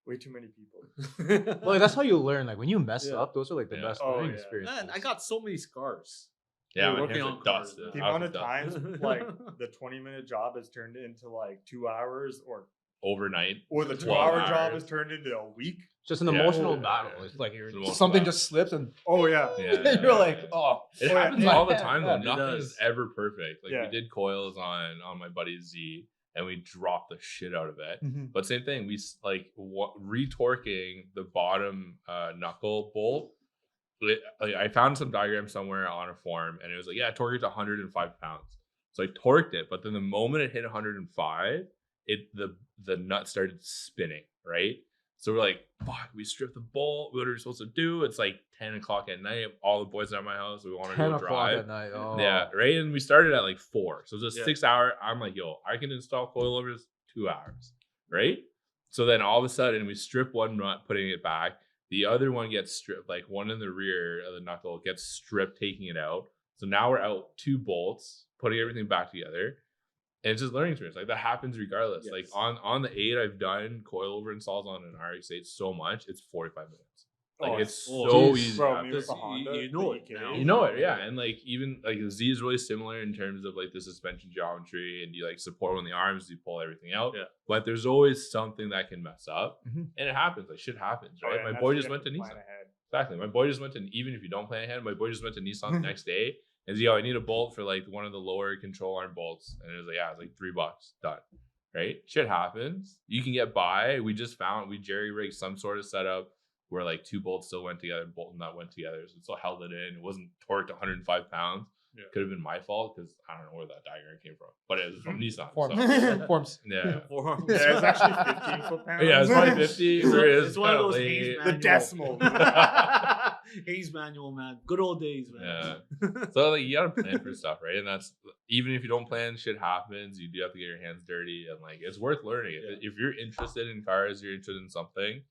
way too many people. Well, that's how you learn. Like when you mess Yeah. up, those are like the Yeah. best Oh, learning yeah. experiences. Man, I got so many scars. Yeah, my working hands on are cars, dusted. man. The I amount was of dusted. times like the 20-minute job has turned into like 2 hours, or Overnight. the 12 2-hour job hours. has turned into a week. Just an Yeah. emotional Yeah. battle. It's like It's an emotional something battle. just slips and Oh yeah. Yeah. you're like, oh. It Oh, yeah. happens Yeah. all the time though. Yeah, it Nothing does. is ever perfect. Like Yeah. we did coils on my buddy Z, and we dropped the shit out of it. But same thing, we retorquing the bottom knuckle bolt. I found some diagram somewhere on a forum, and it was like, yeah, torque it to 105 pounds. So I torqued it, but then the moment it hit 105, the nut started spinning, right? So we're like, fuck, we stripped the bolt. What are we supposed to do? It's like 10 o'clock at night. All the boys at my house. We want to 10 go o'clock drive. at night. Oh. Yeah, right. And we started at like 4. So it was a Yeah. 6 hour. I'm like, yo, I can install coilovers 2 hours, right? So then all of a sudden we strip one nut, putting it back. The other one gets stripped, like one in the rear of the knuckle gets stripped, taking it out. So now we're out 2 bolts, putting everything back together. And it's just learning experience. Like that happens regardless. Yes. Like on the 8, I've done coilover installs on an RX8 so much, it's 45 minutes. Like Oh, it's oh, so geez. easy. Bro, after. me with the You- Honda, you know the it EK. now. You know it, yeah. And like even like the Z is really similar in terms of like the suspension geometry, and you like support on the arms, you pull everything out. Yeah. But there's always something that can mess up, Mhm. and it happens. Like shit happens, Oh, right? yeah, My that's boy what just you went have to plan Nissan. ahead. Exactly. My boy just went to, even if you don't plan ahead, my boy just went to Nissan the next day and said, yo, I need a bolt for like one of the lower control arm bolts. And it was like, yeah, it's like $3 done. Right? Shit happens. You can get by. We jerry rigged some sort of setup where like 2 bolts still went together, bolt and nut went together. So it still held it in. It wasn't torqued 105 pounds. Yeah. Could have been my fault because I don't know where that diagram came from, but it was from Nissan. Forms. So, Forms. yeah. Forearms. Yeah, it's actually 15 foot-pounds. Yeah, it's probably 50. It's There one- is it's one of kinda those late. Hayes The manual. decimal. Hayes manual, man. Good old days, man. Yeah. So like you gotta plan for stuff, right? And that's even if you don't plan, shit happens. You do have to get your hands dirty, and like it's worth learning. Yeah. If you're interested in cars, you're interested in something.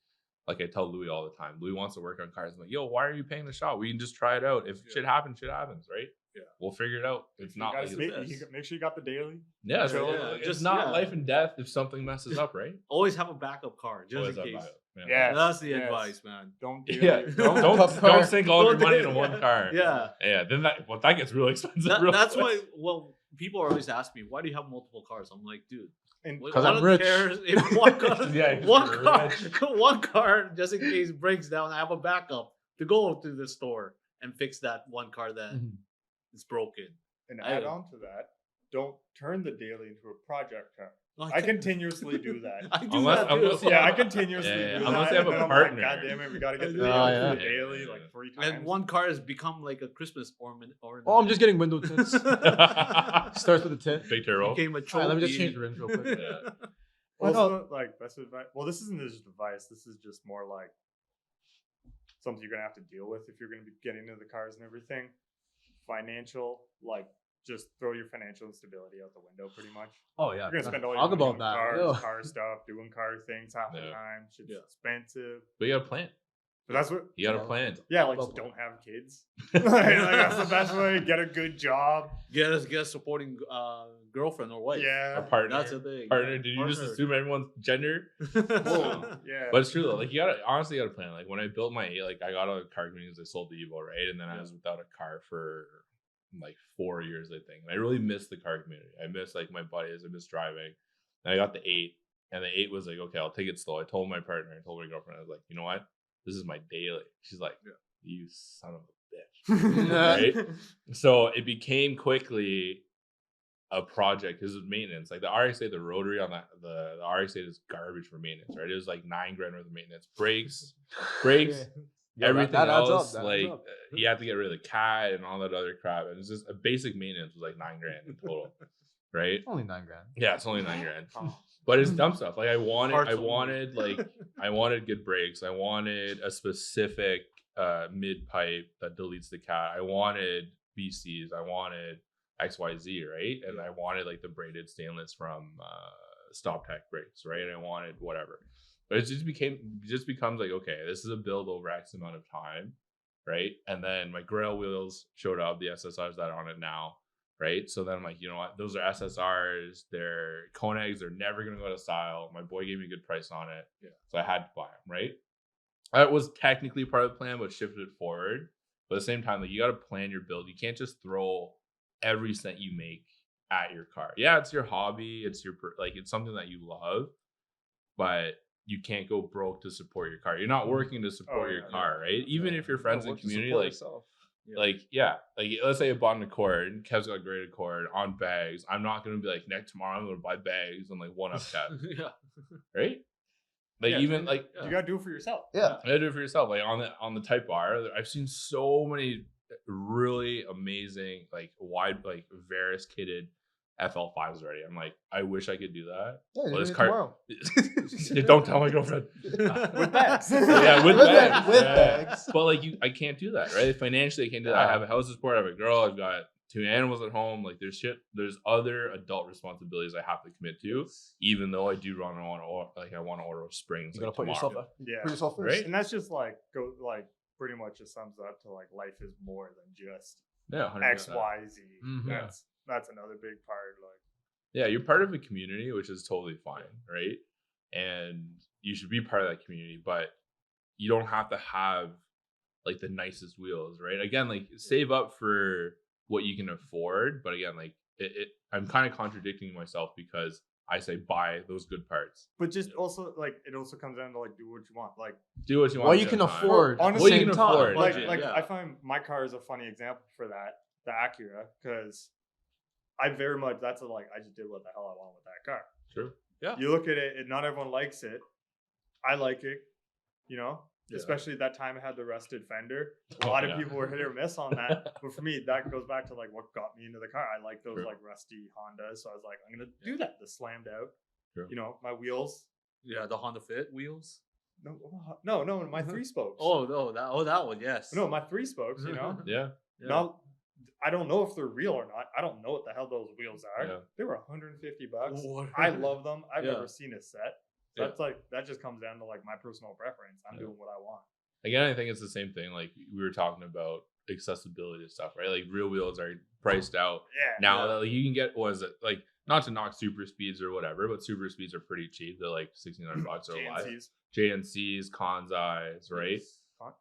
Like I tell Louis all the time. Louis wants to work on cars. I'm like, yo, why are you paying the shop? We can just try it out. If shit happens, right? Yeah. We'll figure it out. It's not like Make sure you got the daily. yeah, Yeah, yeah, it's just- not yeah. life and death if something messes up, right? Always have a backup car, just Always in have case. backup. Yeah. Yeah. That's the Yes. advice, man. Don't do Yeah, it. don't sink all your Don't money do- into one car. Yeah. Yeah, then that gets real expensive. real That's quick. why. Well, people always ask me, "Why do you have multiple cars?" I'm like, dude, And one 'Cause I'm of the rich. cares- if one car, Yeah, 'cause one you're car, rich. one car, just in case breaks down, I have a backup to go to the store and fix that one car that Mhm. is broken. and I- add on to that, don't turn the daily into a project car. I continuously do that. I do Unless- that too. unless- Yeah, I continuously Yeah, do unless that. they have a and then I'm partner. Like, God damn it, we gotta get the Yeah, food yeah. daily like 3 times. And one car has become like a Christmas ornament. Oh, I'm just getting window tints. Starts with a tint. Big turbo. Became a All trophy. right, let me just change the rims real quick. Yeah. Also, like best advice. Well, this isn't just advice. This is just more like something you're gonna have to deal with if you're gonna be getting into the cars and everything. Financial, like just throw your financial instability out the window, pretty much. Oh yeah. You're gonna spend all your Talk money about on that. cars, Yo. car stuff, doing car things half the Yeah. time. Shit's Yeah. expensive. But you got a plan. But that's what. You got a plan. Yeah, like Well just planned. don't have kids. like that's the best way. Get a good job. Get a supporting girlfriend or wife. Yeah. A partner. That's the thing. Partner. Did you just assume everyone's gender? Whoa. Yeah. But it's true though. Like you gotta honestly got a plan. Like when I built my like I got out of car communities, I sold the Evo, right? And then I was without a car for like 4 years, I think. And I really missed the car community. I miss like my buddies. I miss driving. And I got the 8, and the 8 was like, okay, I'll take it slow. I told my partner, I told my girlfriend, I was like, you know what? This is my daily. She's like, you son of a bitch. Right? So it became quickly a project because of maintenance. Like the RX-8, the rotary on that, the RX-8 is garbage for maintenance, right? It was like $9,000 worth of maintenance. Brakes, Yeah, everything that adds else. up, that Like adds up. you have to get rid of the cat and all that other crap. And it's just a basic maintenance was like $9,000 in total, right? Only $9,000. Yeah, it's only $9,000. Oh. But it's dumb stuff. Like I wanted Parts I wanted good brakes. I wanted a specific mid pipe that deletes the cat. I wanted BCs. I wanted XYZ, right? And I wanted like the braided stainless from Stop Tech brakes, right? And I wanted whatever. But it just becomes like, okay, this is a build over X amount of time, right? And then my Grail wheels showed up, the SSRs that are on it now. Right. So then I'm like, you know what? Those are SSRs. They're Koenigs. They're never going to go out of style. My boy gave me a good price on it. Yeah. So I had to buy them. Right. That was technically part of the plan, but shifted it forward. But at the same time, like you got to plan your build. You can't just throw every cent you make at your car. Yeah, it's your hobby. It's your, like, it's something that you love, but you can't go broke to support your car. You're not working to support your car, right? Even if your friends in the community, like, let's say I bought an Accord and Kev's got a great Accord on bags. I'm not gonna be like, next tomorrow I'm gonna buy bags and like one up Kev, Yeah. right? Like Yeah, even like you gotta do it for yourself. Yeah. you gotta do it for yourself. Like on the Type R, I've seen so many really amazing like wide like Varus kitted FL5s already. I'm like, I wish I could do that. Yeah, Well, you're this doing it car- tomorrow. Don't tell my girlfriend. With bags. Yeah, with With bags. with Yeah. bags. But like I can't do that, right? Financially, I can't do that. I have a house to support. I have a girl. I've got 2 animals at home. Like there's other adult responsibilities I have to commit to. Even though I do want to I want to order springs. You gotta like, put yourself tomorrow. Yeah. Put yourself first. Right? And that's just like pretty much just sums up to like life is more than just Yeah, 100%. X, Y, Z. Mhm. That's another big part. Like Yeah, you're part of a community, which is totally fine, right? And you should be part of that community, but you don't have to have like the nicest wheels, right? Again, like save up for what you can afford, but again, like I'm kind of contradicting myself because I say buy those good parts. but just also like it also comes down to like do what you want. Like Do what you want. What you at can the time. afford. Honestly, What you same can time. afford. like Budget, like yeah. I find my car is a funny example for that, the Acura, because I very much that's I just did what the hell I want with that car. True. You look at it and not everyone likes it. I like it, you know, Yeah. especially that time I had the rusted fender. A lot of people were hit or miss on that. But for me, that goes back to like what got me into the car. I like those True. like rusty Hondas. So I was like, I'm going to do that. The slammed out, True. you know, my wheels. Yeah, the Honda Fit wheels. No, my 3 spokes. Oh no, that one, yes. No, my 3 spokes, you know. Yeah. Yeah. Now, I don't know if they're real or not. I don't know what the hell those wheels are. Yeah. They were $150. What? I love them. I've Yeah. never seen a set. Yeah. That's like that just comes down to like my personal preference. I'm Yeah. doing what I want. Again, I think it's the same thing. Like we were talking about accessibility stuff, right? Like real wheels are priced out Yeah. now. That like, you can get like not to knock super speeds or whatever, but super speeds are pretty cheap. They're like $1,600 or less. JNCs. JNCs, Conzais, right? Con-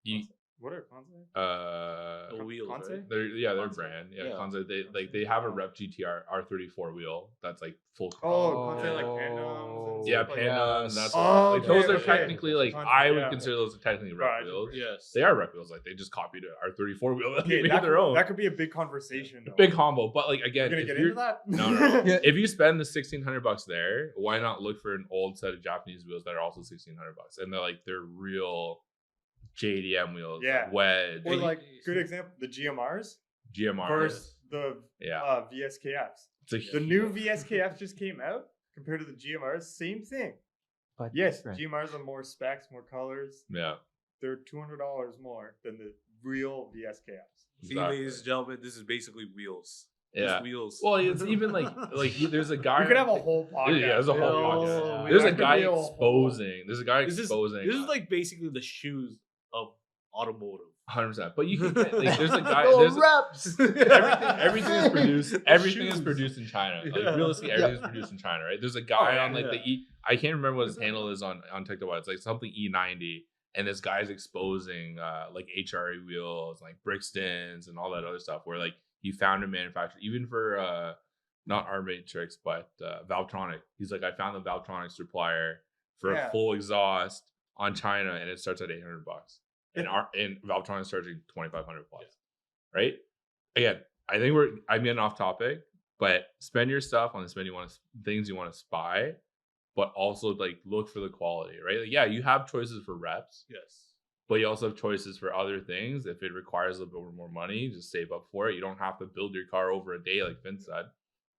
You What are Conze? The wheels, Conze? right? Their Conze. brand. Yeah, Yeah. Conze. They have a Rep GTR R34 wheel that's like full. Oh, Conze like Pandoms and Yeah, stuff like Panda. Yes. That's Oh, like those okay, are okay. technically like Conze, I would yeah. consider those technically rep Right. wheels. Yes. They are rep wheels. Like they just copied an R34 wheel. They Okay, made that their own. That could be a big conversation. Though. Big combo, but like You're again, gonna if get you're, into that? no. Yeah. If you spend the $1,600 there, why not look for an old set of Japanese wheels that are also $1,600? And they're real JDM wheels, Yeah. like wedge, Or like good example, the GMRs GMR. versus the Yeah, VSKFs. it's a The new VSKF just came out compared to the GMRs. Same thing. But Yes, different. GMRs are more specs, more colors. yeah. They're $200 more than the real VSKFs. See, ladies and gentlemen, this is basically wheels. Yeah. Just wheels. Well, it's even like there's a guy. We could have a whole podcast. Yeah, there's a whole Yeah. podcast. Yeah. There's a That could guy be a whole- exposing. There's a guy This exposing. is like basically the shoes of automotive. 100%. But you can get like there's a guy. No There's reps. everything is produced. Everything is Shoes. produced in China. Like Yeah. realistically, everything is produced in China, right? There's a guy yeah, on like yeah. the E. I can't remember what his handle is on TikTok. It's like something E90, and this guy's exposing like HRE wheels, like Brixtons, and all that other stuff. Where like he found a manufacturer, even for not our Matrix, but Valvetronic. He's like, I found the Valvetronic supplier for Yeah. a full exhaust on China, and it starts at $800. And Valvetronic is charging $2,500 plus, right? Again, I think I'm getting off topic, but spend your stuff on things you want to spy, but also like look for the quality, right? Like, yeah, you have choices for reps, Yes. but you also have choices for other things. If it requires a little bit more money, just save up for it. You don't have to build your car over a day, like Finn said,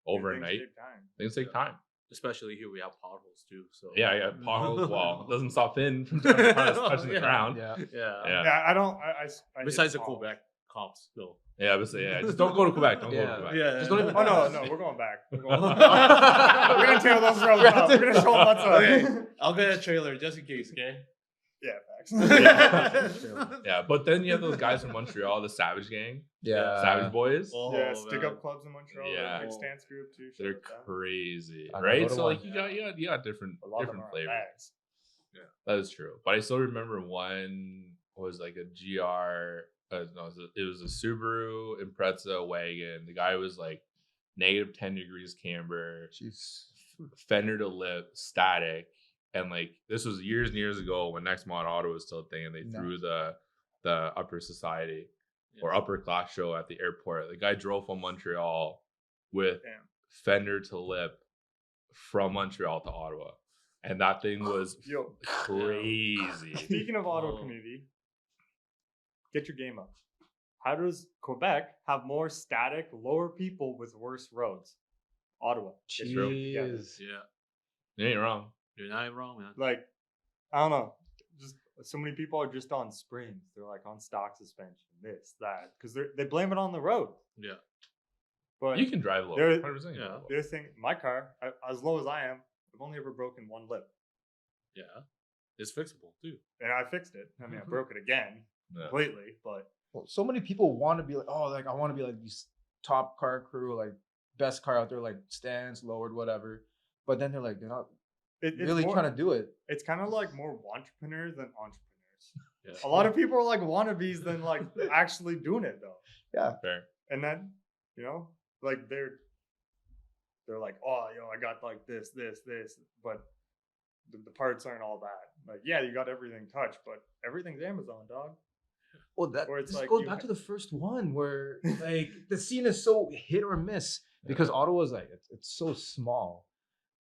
overnight. Things take time. Things take time. Especially here we have potholes too. So Yeah, potholes. Well, it doesn't stop Finn from touching the Yeah. ground. Yeah. yeah. Yeah. Yeah, I don't. I Besides the hate Quebec cops, though. Yeah, but just don't go to Quebec. Don't go Yeah. to Quebec. Yeah. Just don't even. Oh no, we're going back. We're gonna tear those roads up. We're gonna show them what's up. Okay. I'll get a trailer just in case, okay? Yeah, facts. Yeah, but then you have those guys from Montreal, the Savage Gang, Yeah. Savage Boys. Oh, Yeah, stick man. up clubs in Montreal. Yeah. Big stance group too. They're shit like that. crazy, I right? go to So like one. you got different A lot of them different are flavors. bags. That is true. But I still remember one was like a GR. No, it was a Subaru Impreza wagon. The guy was like -10 degrees camber, Jeez. fender to lip, static, and like this was years and years ago when Next Mod Auto was still a thing, and they threw the upper society or upper class show at the airport. The guy drove from Montreal with Damn. fender to lip from Montreal to Ottawa, and that thing was Yo, crazy. speaking of auto Oh. community, get your game up. How does Quebec have more static, lower people with worse roads? Ottawa. Get your shit together. Jeez. Yeah. You ain't wrong. You're not even wrong, man. Like, I don't know. Just so many people are just on springs. They're like on stock suspension, this, that, because they blame it on the road. Yeah. But You can drive low. there- 100% you can yeah. drive low. this thing, my car, as low as I am, I've only ever broken one lip, Yeah. It's fixable too. and I fixed it. I mean, I broke it again Yeah. completely, but Well, so many people want to be like, oh, like I want to be like these top car crew, like best car out there, like stands lowered, whatever. But then they're like, they're not it's really more, trying to do it. It's kind of like more entrepreneurs than entrepreneurs. Yeah. A lot of people are like wannabes than like actually doing it though. Fair. And then, like they're like, oh, I got like this, but the parts aren't all that. Like, yeah, you got everything touched, but everything's Amazon, dog. Well, that Or it's this like goes you back ha- to the first one where like the scene is so hit or miss because Ottawa's like it's so small.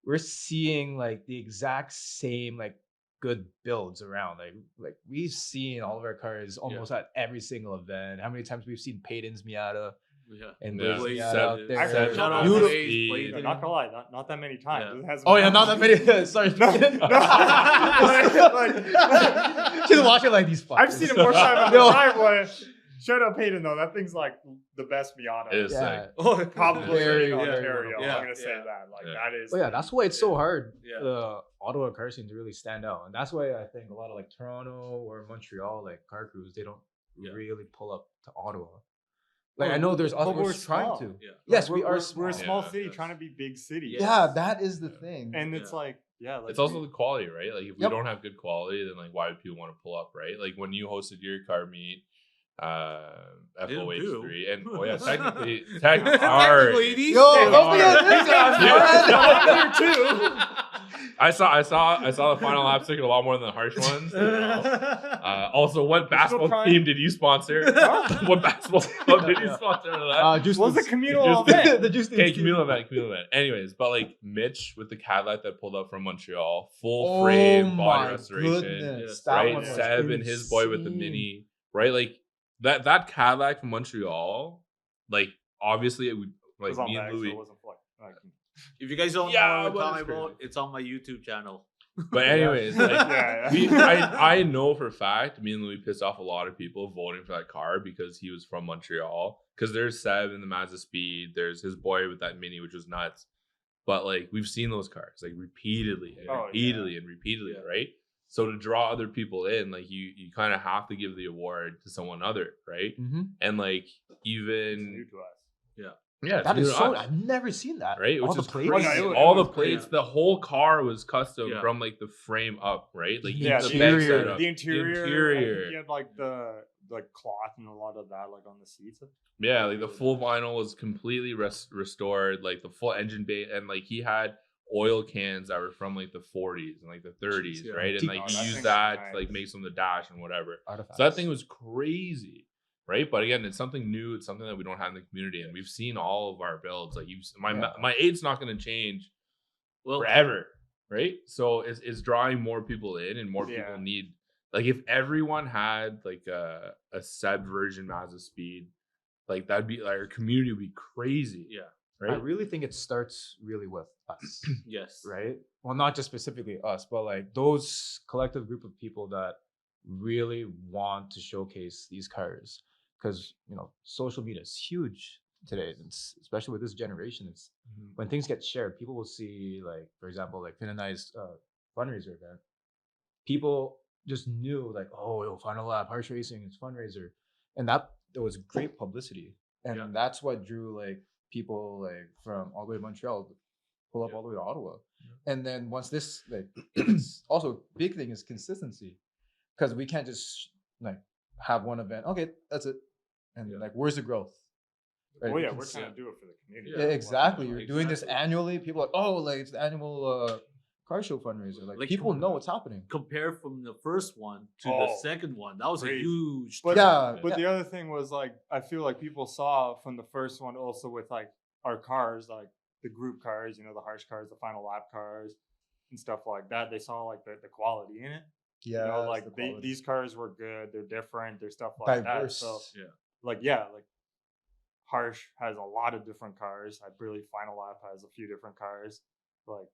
We're seeing like the exact same like good builds around. Like we've seen all of our cars almost at every single event. How many times we've seen Payton's Miata Yeah. and Yeah. Blaze Blaze Miata out Miata. there. Actually, Shout out Beautiful. Blaze, Blaze. No, not gonna lie, not that many times. Yeah. It hasn't Oh been yeah, not that many. Sorry. Like- She's watching like these. I've fuckers. seen it more time on the No. driveway. Shout out Payton though. That thing's like the best Miata. It is Yeah. sick. Oh, Probably Very, in very Ontario. yeah, I'm gonna say yeah. that. Like Yeah. that is. But yeah, that's why it's so hard Yeah. for the Ottawa car scene to really stand out, and that's why I think a lot of like Toronto or Montreal like car crews they don't Yeah. really pull up to Ottawa. Like Well, I know there's but other we're ones trying small. to. Yeah. Yes, we are We're small. a small Yeah, city yes. trying to be big city. Yes. Yeah, that is the thing. And it's Yeah. like Yeah, It's also the quality, right? Like if we Yep. don't have good quality, then like why would people want to pull up, right? Like when you hosted your car meet, FOH3, and technically, Technically, these Yo, days- don't forget this guy, Here too. I saw the final lap ticket a lot more than the harsh ones. Also, what basketball trying- team did you sponsor? What basketball club did you sponsor out of that? Juice was a Leagues. communal Just- event. The Juice Okay, Leagues. communal event. Anyways, but like Mitch with the Cadillac that pulled up from Montreal, full Oh frame body my restoration, goodness, Yes, that right? one was Seb and his boy with the insane. mini, right? Like that Cadillac from Montreal, like obviously it would It was like on me and bags, so Louis. it wasn't like If you guys don't Yeah, know what but I'm it's talking about, crazy. it's on my YouTube channel. But anyways, like yeah. I know for a fact, me and Louis pissed off a lot of people voting for that car because he was from Montreal. Because there's Seb in the Mazda Speed, there's his boy with that mini, which was nuts. But like we've seen those cars like repeatedly and Oh, repeatedly and repeatedly, Yeah. right? So to draw other people in, like you kind of have to give the award to someone other, right? Mhm. And like New even to us. yeah, it's That new is to so. us. I've never seen that. Right, All which the is plates. crazy. Oh, no, it All was the plates, crazy. the whole car was custom Yeah. from like the frame up, right? Like Yeah, even the bed interior. setup, The interior. I interior. think he had like the cloth and a lot of that like on the seats. Yeah, like the full vinyl was completely restored, like the full engine bay, and like he had oil cans that were from like the 40s and like the 30s, Yeah. right? And Oh, like that he thing used was that nice. to like make some of the dash and whatever. Artifacts. So that thing was crazy, right? But again, it's something new. It's something that we don't have in the community, and we've seen all of our builds. Like my 8's not going to change Well, forever, right? So it's drawing more people in, and more people Yeah. need. Like if everyone had like a Seb version Mazda Speed, like that'd be like our community would be crazy. yeah, I Right. really think it starts really with us, yes, right? Well, not just specifically us, but like those collective group of people that really want to showcase these cars, because social media is huge today. It's especially with this generation. It's when things get shared, people will see, like, for example, like Finn and I's fundraiser event. People just knew, like, oh, yo, Final Lap, Harsh Racing, it's fundraiser, and that there was great publicity, and Yeah. that's what drew like people like from all the way to Montreal to pull up Yeah. all the way to Ottawa. And then once this, like, it's also a big thing is consistency, because we can't just like have one event. Okay, that's it, and Yeah. like, where's the growth? Right? Oh yeah, We we're can trying see- to do it for the community. Yeah, exactly. well, You're doing this exactly. annually. People are like, oh, like it's the annual car show fundraiser. Like, Like, people come know on. what's happening. compare from the first one to the Oh, second one. That was crazy. a huge. But, Yeah, but yeah. the other thing was like I feel like people saw from the first one also with like our cars, like the group cars, the harsh cars, the final lap cars, and stuff like that. They saw like the quality in it. Yeah, Like these cars were good. They're different. They're stuff like diverse. that. So Yeah. like Harsh has a lot of different cars. I believe Final Lap has a few different cars, like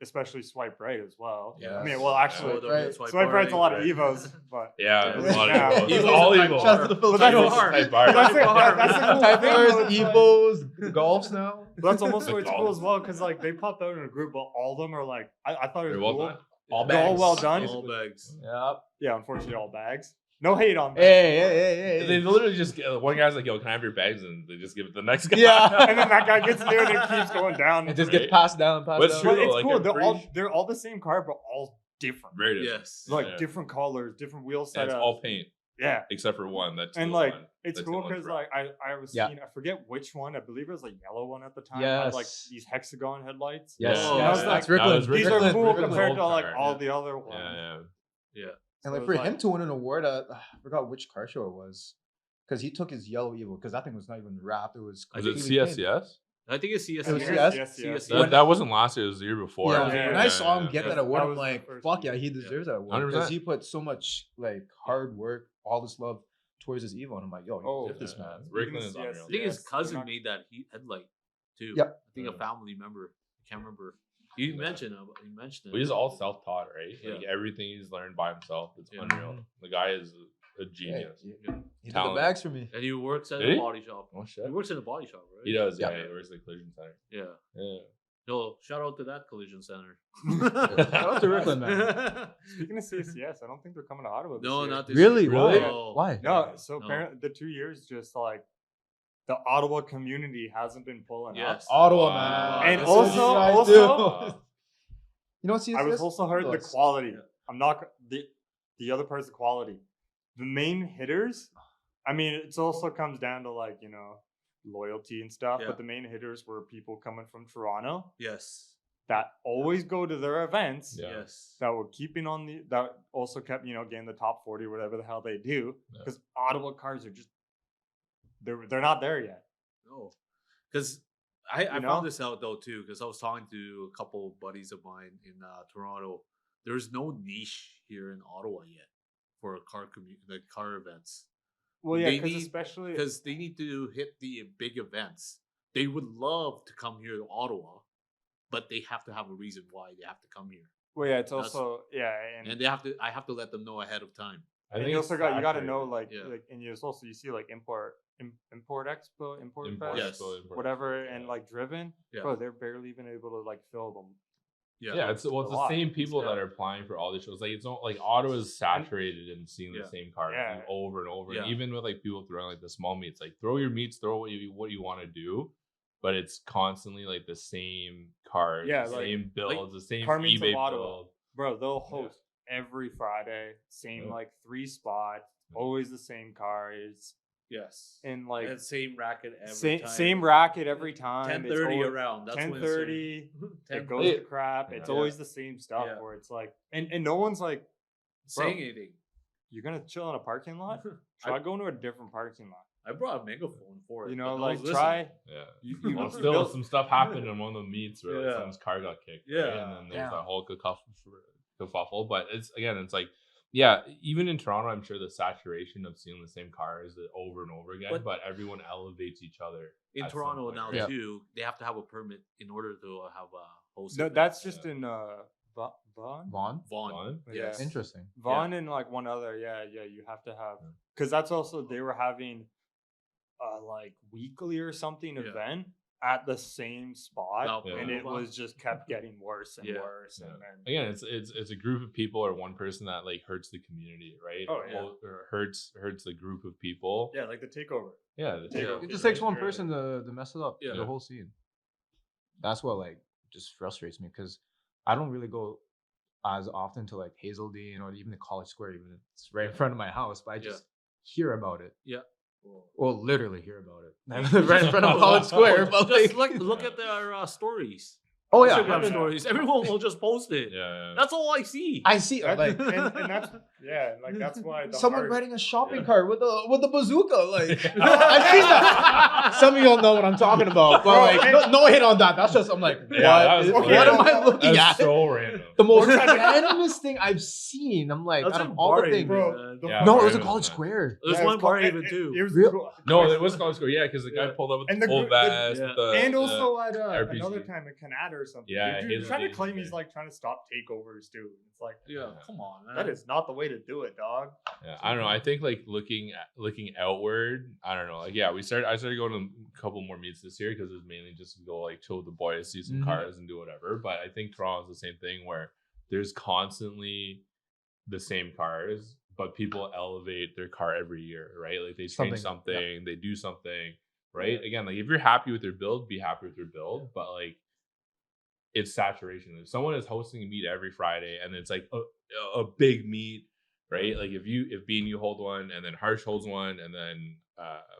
especially Swipe Right as well. I Yes. mean, well, actually, Swipe Right. Swipe Right's a lot of right. Evos, but Yeah, there's a lot Yeah. of evil. It's Evil's all a type evil. bar. Shout out to the But Type that's- bar. Type bar. That's it. Bar. That's the cool Type thing, R's, though, it's like- Evos, Golfs now. That's almost what's cool Golf. as well, because like they popped out in a group, but all of them are like I thought it was Very well cool. done. All They're all bags. well done. All bags. Yep. Yeah, unfortunately, all bags. No hate on bags. Hey. They literally just get, one guy's like, "Yo, can I have your bags?" And they just give it to the next guy. Yeah. And then that guy gets there and it keeps going down. It just Right. gets passed down, passed What's down. true But though, it's like, cool. I'm They're pretty all the same car, but all different. Very different. Yes. Like Yeah. different colors, different wheel And it's setups. all paint Yeah. except for one. That's And the like one. it's That's the cool one because for- like I was Yeah. seeing, I forget which one, I believe it was a yellow one at the time, had like Yes. these hexagon headlights. Yes, Oh, yes, yeah. that's That was Rickland. These Rickland. are cool Rickland's compared old to like car, all yeah. the other ones. Yeah, Yeah. And So like it's for like- him to win an award, I forgot which car show it was, because he took his yellow Evo, because that thing was not even wrapped. It was Was it completely painted. CSCS? I think it's CS. It was Yes, CS? That wasn't last year. It was the year before. Yeah, Yeah, when yeah, I saw him yeah. get Yeah. that award, That I'm was the like, first fuck yeah, year. he deserves that award, 100%. because he put so much like hard work, all this love towards his Evo, and I'm like, yo, you Oh, did this, Yeah. man. Rickland is Even unreal. I think his Yes, they're cousin not- made that headlight too. Yep. I think a Yeah. family member. I can't remember. He mentioned it. He mentioned it. But he's all self-taught, right? Like Yeah. everything he's learned by himself. It's Yeah. unreal. The guy is a genius. Hey, Yeah. he did the Talent. bags for me. And he works at Did a he? body shop. Oh shit. He works in a body shop, right? He does. Yeah. Yeah. He works at the collision center. Yeah. Yeah. No, shout out to that collision center. Shout out to Rickland, man. Speaking of CSCS, I don't think they're coming to Ottawa this No, year. not this Really? year. Really? No. Why? No, so No. apparently the 2 years just like the Ottawa community hasn't been pulling Yes. up. Ottawa, Wow. man. And That's what also- you guys also- do. You know what CS I was is? also heard the Yes. quality. Yeah. I'm not the other part's the quality. The main hitters, I mean, it also comes down to like, you know, loyalty and stuff. Yeah. But the main hitters were people coming from Toronto Yes. that always go to their events. Yeah. Yes. That were keeping on that also kept, you know, getting the top 40, whatever the hell they do. Yeah. Because Ottawa cars are just they're not there yet. No, because I You know? found this out though too, because I was talking to a couple buddies of mine in Toronto. There's no niche here in Ottawa yet for the car events. Well, yeah, They because need- especially Because they need to hit the big events. They would love to come here to Ottawa, but they have to have a reason why they have to come here, well, yeah, it's that's- also and they have to. I have to let them know ahead of time. I and think you it's also got to know saturated. Yeah. like and you also you see like import expo import Import fest, Yes. Expo, import whatever, Expo, and yeah. like driven, Yeah. bro, they're barely even able to like fill them. Yeah, it's a the lot. same people Yeah. that are applying for all these shows. Like it's not like Ottawa's saturated and seeing Yeah. the same cars Yeah. over and over. And Yeah. even with like people throwing like the small meets, like throw your meets, throw what you want to do, but it's constantly like the same cars, Yeah, the like- same builds, the same car meets of eBay Ottawa. build. Bro, they'll host every Friday, same Yeah. like 3 spots, Yeah. always the same cars, Yes, and like and same racket every same time. same racket every time. 10:30 around. That's when it's 10:30. It goes Yeah. to crap. It's Yeah. always the same stuff Yeah. where it's like, and no one's like, saying bro. anything. you're gonna chill in a parking lot. Try going to a different parking lot. I brought a megaphone for it. You but know, no like one's try. Yeah. You Well, you still, build- some stuff happened in one of the meets where like, Yeah. someone's car got kicked. Yeah. right? And then there's Yeah. that whole kerfuffle. But it's like, yeah, even in Toronto, I'm sure the saturation of seeing the same cars over and over again, But- but everyone elevates each other. in at some Toronto point, now right? Yeah. too. They have to have a permit in order to have a host. No, event. that's just Yeah. in Vaughan. Vaughn. Vaughn. Fun. Yeah. Yes. Interesting. Vaughan and like one other, yeah, you have to have, Yeah. because that's also they were having like weekly or something Yeah. event at the same spot, Now, Yeah. and it Vaughan. was just kept getting worse and Yeah. worse, Yeah. and then Again, it's a group of people or one person that like hurts the community, right? Oh, yeah. Or hurts the group of people. yeah, like the takeover. Yeah, the Yeah. takeover, It just right? takes one Right. person to mess it up. Yeah. The whole scene. That's what like just frustrates me because I don't really go as often to like Hazeldean or even the College Square, even if it's right in front of my house, but I Yeah. just hear about it. Yeah. Well, literally hear about it. Right in front of College Square. But Just like, look at their stories. oh yeah, Instagram 100%. stories. Everyone will just post it. Yeah. That's all I see. I see That- like and that's like that's why the someone hard- riding a shopping Yeah. cart with a bazooka. Like I've seen that. Some of y'all know what I'm talking about, but Bro, like and- no hit on that. That's just I'm like, Yeah, that was what hilarious. am I looking That's at? so random. The most We're trying to- randomest thing I've seen. I'm like, That's out in of all the Bar things. Haven, Bro, man. the- Yeah, No, Bar it was a Haven, College man. Square. There's Yeah, one it's Bar called- Haven too. it was Real- cool. No, it was College Square. Yeah, because the guy Yeah. pulled up with And the the full group- vest. yeah. with the, And also at RPG. another time in Canada or something. Yeah, Dude, trying to Hazeldean claim was he's there. like trying to stop takeovers too. It's like Yeah, come on, man. that is not the way to do it, dog. Yeah, I don't know. I think like looking outward. I don't know. Like I started going to a couple more meets this year because it was mainly just to go like chill with the boys, see some Mhm. cars, and do whatever. But I think Toronto's the same thing where there's constantly the same cars, but people elevate their car every year, right? Like they change something, they do something, right? Again, like if you're happy with their build, be happy with their build. But like it's saturation. If someone is hosting a meet every Friday and it's like a big meet, right? Like if Bean you hold one and then Harsh holds one and then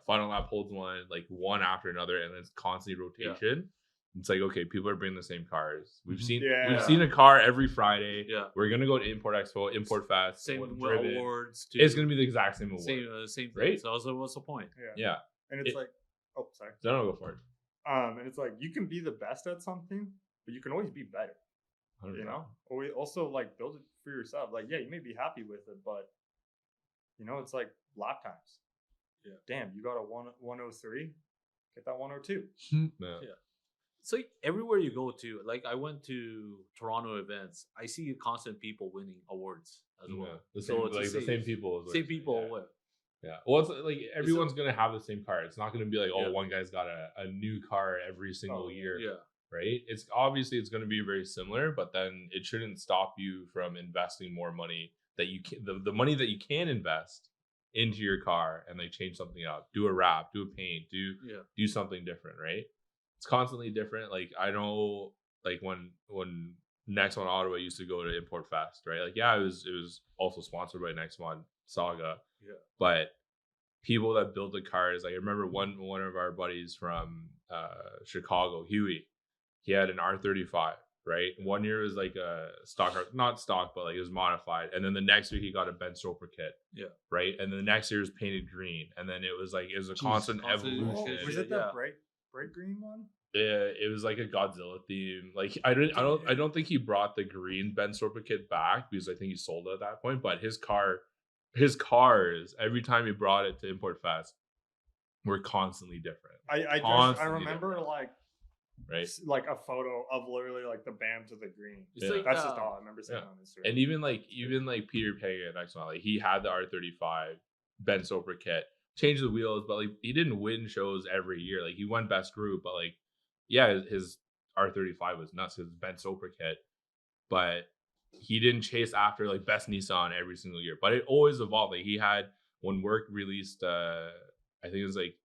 Final Lap holds one, like one after another, and it's constantly rotation. It's like, okay, people are bringing the same cars. We've Mhm. seen Yeah. we've seen a car every Friday. Yeah. We're gonna go to Import Expo, Import Fest, Same with with Driven. awards too. It's gonna be the exact same award. same thing. Right? So what's the point? Yeah. Yeah. And it's It- like, oh, sorry. So I don't go for it. And it's like you can be the best at something, but you can always be better. You know, also like build it for yourself. Like, yeah, you may be happy with it, but you know, it's like lap times. Yeah. Damn, you got a 103. Get that 102. Yeah. Yeah. It's like everywhere you go to, like I went to Toronto events, I see constant people winning awards as well. Yeah. The So same, it's the like the same people. is what Same you're saying, people yeah. win. Yeah. Well, it's like everyone's gonna have the same car. It's not gonna be like, oh, Yeah. one guy's got a new car every single Oh, year. Yeah. Right? It's obviously it's gonna be very similar, but then it shouldn't stop you from investing more money that you can the money that you can invest into your car and like change something up. Do a wrap, do a paint, Yeah. do something different, right? It's constantly different. Like I know like when Next One Ottawa used to go to Import Fest, right? Like, yeah, it was also sponsored by Next One Saga. Yeah. But people that built the cars, like I remember one of our buddies from Chicago, Huey, he had an R35, right? One year it was like a stock car, not stock, but like it was modified. And then the next year he got a Ben Stoper kit. Yeah. Right. And then the next year it was painted green. And then it was a constant constant evolution. Was it the Yeah. bright green one? Yeah, it was like a Godzilla theme. Like I don't think he brought the green Ben Sorpa kit back because I think he sold it at that point. But his cars, every time he brought it to Import Fest, were constantly different. I remember like right, like a photo of literally like the BAM to the green. It's like, That's just all I remember seeing on Instagram. and even like Peter Pega next one, like he had the R35 Ben Soper kit, changed the wheels, but like he didn't win shows every year. Like he won best group, but like yeah, his R35 was nuts. His Ben Soper kit, but he didn't chase after like best Nissan every single year. But it always evolved. Like he had when Work released, I think it was like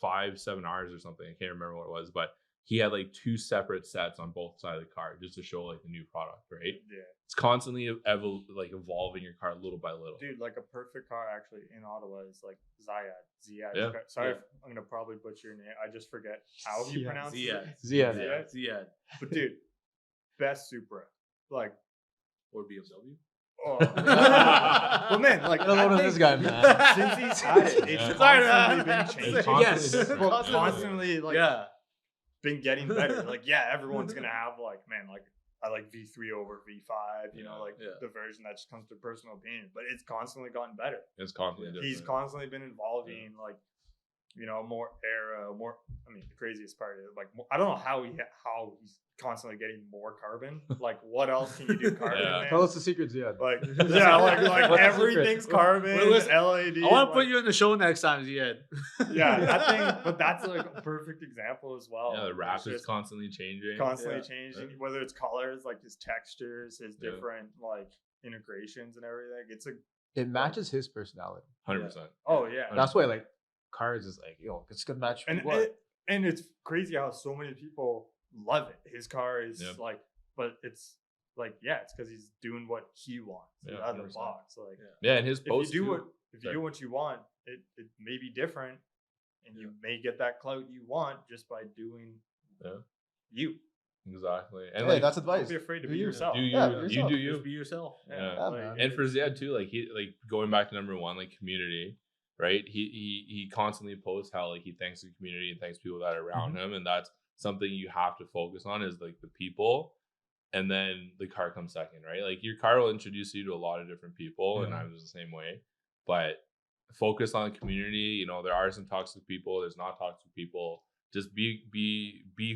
5-7 hours or something. I can't remember what it was, but he had like 2 separate sets on both sides of the car just to show like the new product, right? Yeah. It's constantly evolving your car little by little. Dude, like a perfect car actually in Ottawa is like Ziad. Yeah. Sorry, if I'm gonna probably butcher your name. I just forget how you pronounce it. Ziad. But dude, best Supra. Like, Or BMW. oh. But man, like Get a load of this guy, man. Since he's had it, it's constantly been changing. It's constantly Yes. different. Well, constantly like Yeah. been getting better. Like, yeah, everyone's gonna have like, man, like I like V3 over V5, you know, like Yeah. the version that just comes to personal opinion. But it's constantly gotten better. It's constantly different. He's constantly been involving like, you know, more more. I mean, the craziest part is like, I don't know how he's constantly getting more carbon. Like, what else can you do carbon? Yeah. Man? Tell us the secrets, yeah. Like, yeah, like What's the everything's secret? carbon. Wait, listen, LED. I want like, to put you in the show next time, Ziad. Yeah, that thing. But that's like a perfect example as well. Yeah, the wrap It's is just constantly changing. constantly Yeah. changing, whether it's colors, like his textures, his Yeah. different like integrations and everything. It's a It matches his personality. 100%. oh yeah, That's why like cars is like, yo, it's gonna match and what? and it's crazy how so many people love it. His car is Yeah. like, but it's like, yeah, it's because he's doing what he wants Yeah, out of the 100%. box. Like, Yeah, and his if you post do too. what you want, it may be different, and you may get that clout you want just by doing Yeah. you. Exactly. And Hey, like that's Don't advice. be afraid to Do be you. yourself. do you Yeah, you yourself. do Just you. be yourself. Yeah. Yeah, like, man. And for Ziad too, like he like going back to number one, like community, right? He constantly posts how like he thanks the community and thanks people that are around him, and that's something you have to focus on is like the people, and then the car comes second, right? Like your car will introduce you to a lot of different people, and I was the same way, but focus on the community. You know, there are some toxic people, there's not toxic people. Just be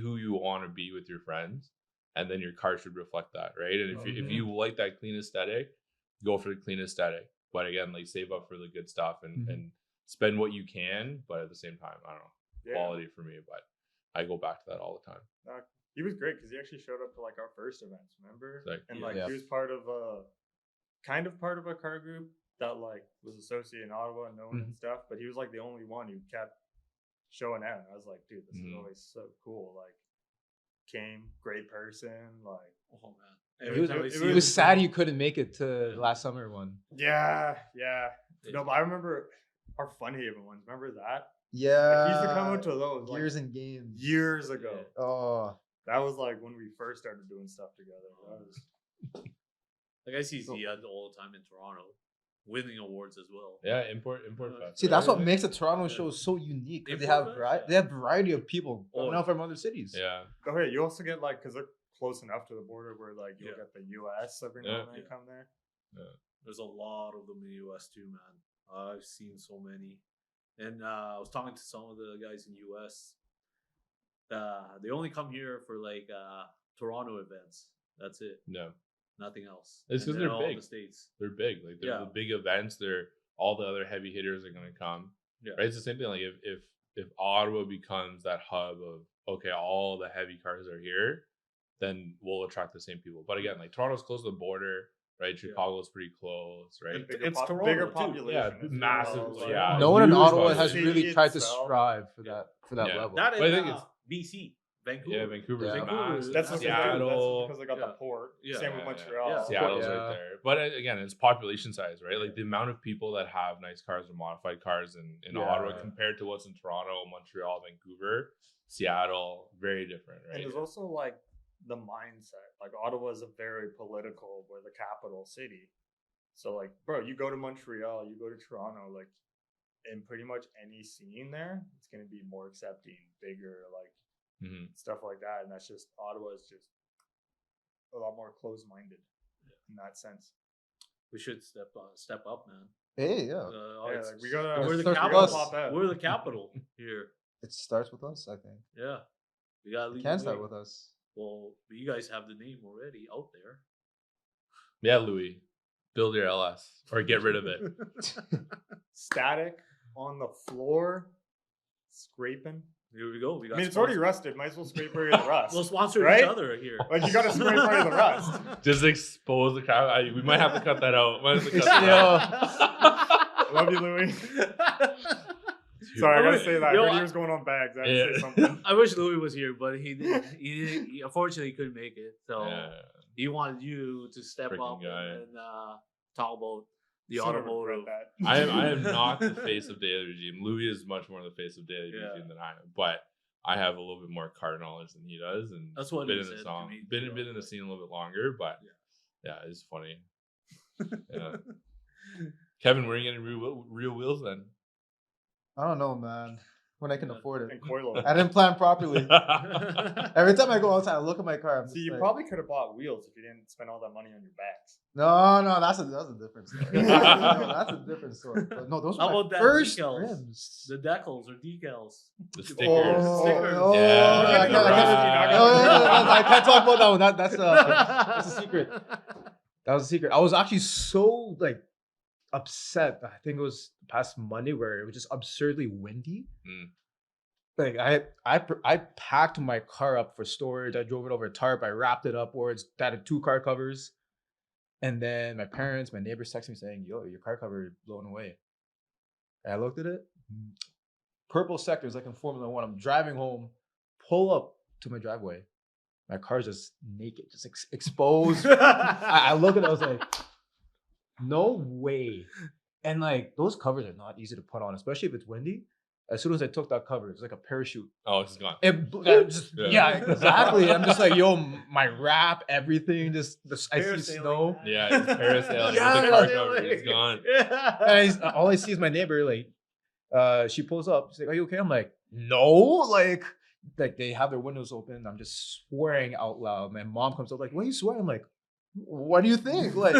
who you want to be with your friends, and then your car should reflect that, right? And if you like that clean aesthetic, go for the clean aesthetic. But again, like save up for the good stuff and spend what you can, but at the same time, I don't know, Yeah. quality for me. But I go back to that all the time. He was great because he actually showed up to like our first events, remember? Like, And yeah. like Yeah. he was part of a car group that like was associated in Ottawa and known and stuff, but he was like the only one who kept showing out. And I was like, dude, this is always so cool. Like, came, great person, like Oh man. It Every was- time I it see It him- was sad you couldn't make it to last summer one. yeah. No, but I remember our Fun Haven ones. Remember that? Yeah. He used to come out to those like years and games. years ago. Yeah. Oh, That was like when we first started doing stuff together. That was like I see Ziad all the time in Toronto, winning awards as well. Yeah, import fest. see, that's what right? makes the Toronto Yeah. show so unique. 'Cause They They have put that, yeah. they have variety of people coming Oh, out from other cities. Yeah, oh yeah. You also get like because they're close enough to the border where like you'll Yeah. get the U.S. every now Yeah. and then Yeah. come there. There's a lot of them in the US too, man. I've seen so many. And I was talking to some of the guys in US. They only come here for like Toronto events. That's it. no, Nothing else. It's 'cause And they're all big. the states. they're big. Like they're Yeah. the big events. They're all the other heavy hitters are gonna come. Yeah. Right. It's the same thing. Like if Ottawa becomes that hub of okay, all the heavy cars are here, then we'll attract the same people. But again, like Toronto's close to the border, right? Chicago's pretty close, right? And bigger It's Toronto, bigger too. population. Yeah, as well, massive, like- yeah. No one in huge Ottawa population. has really City tried to itself. strive for Yeah. that Yeah. level. That But I is think it's- BC, Vancouver. Yeah, Vancouver's Yeah. massive. That's Seattle. because they got Yeah. the port. Yeah. Same with Yeah, Montreal. yeah. Seattle's Yeah. right there. But again, it's population size, right? Like the amount of people that have nice cars or modified cars in Yeah. Ottawa compared to what's in Toronto, Montreal, Vancouver, Seattle, very different, And right? there's also like the mindset. Like Ottawa is a very political, we're the capital city. So like, bro, you go to Montreal, you go to Toronto, like in pretty much any scene there, it's gonna be more accepting, bigger, like Mhm. stuff like that. And that's just Ottawa is just a lot more closed minded in that sense. We should step up, man. Hey, yeah. Yeah, like, we gotta we're the Start with capital. us. pop out. We're the capital here. It starts with us, I think. Yeah, we gotta It lead can the start way. with us. Well, you guys have the name already out there. Yeah, Louis, build your LS or get rid of it. Static on the floor, scraping. Here we go. We got I mean, it's already sponsor- rusted. Might as well scrape away the rust. We'll sponsor right? each other here. Like, you gotta scrape away the rust. Just expose the crap. We might have to cut that out. Might have to cut that out. Love you, Louis. Sorry, I gotta say that. Yo, I heard he was going on bags. I had to Yeah. say something. I wish Louis was here, but he unfortunately couldn't make it. So Yeah. he wanted you to step Freaking up guy. and talk about the Son of a automotive. regret I that. am not the face of daily regime. Louis is much more the face of daily Yeah. regime than I am, but I have a little bit more car knowledge than he does, and That's what been he in the said to song, me, been too. in the scene a little bit longer, but yeah, it's funny. Yeah. Kevin, where are you getting real wheels then? I don't know, man. When I can Yeah. afford it. And coil I didn't plan properly. Every time I go outside, I look at my car. I'm See, just you like, probably could have bought wheels if you didn't spend all that money on your bags. No, that's a different story. No, that's a different story. But no, those How were my about that first decals? rims. The decals or decals. The stickers. Stickers. Oh, Yeah, I can't, I can't- right. I can't talk about that one. That's a secret. That was a secret. I was actually so like upset. I think it was past Monday where it was just absurdly windy. Mm. Like I packed my car up for storage. I drove it over a tarp. I wrapped it upwards. That had 2 car covers. And then my parents, my neighbors texted me saying, "Yo, your car cover is blown away." And I looked at it. Purple sectors like in Formula One. I'm driving home, pull up to my driveway. My car's just naked, just exposed. I look at it, I was like, no way. And like those covers are not easy to put on, especially if it's windy. As soon as I took that cover, it's like a parachute. Oh, it's gone. Yeah, exactly. I'm just like, yo, my wrap, everything, just I see Parasailing. snow. Yeah, it's parasailing. Yeah, With the car parasailing. cover, it's gone. And all I see is my neighbor, like, she pulls up. She's like, "Are you okay?" I'm like, "No." Like they have their windows open. I'm just swearing out loud. My mom comes up like, "What are you swearing?" I'm like, "What do you think?" Like,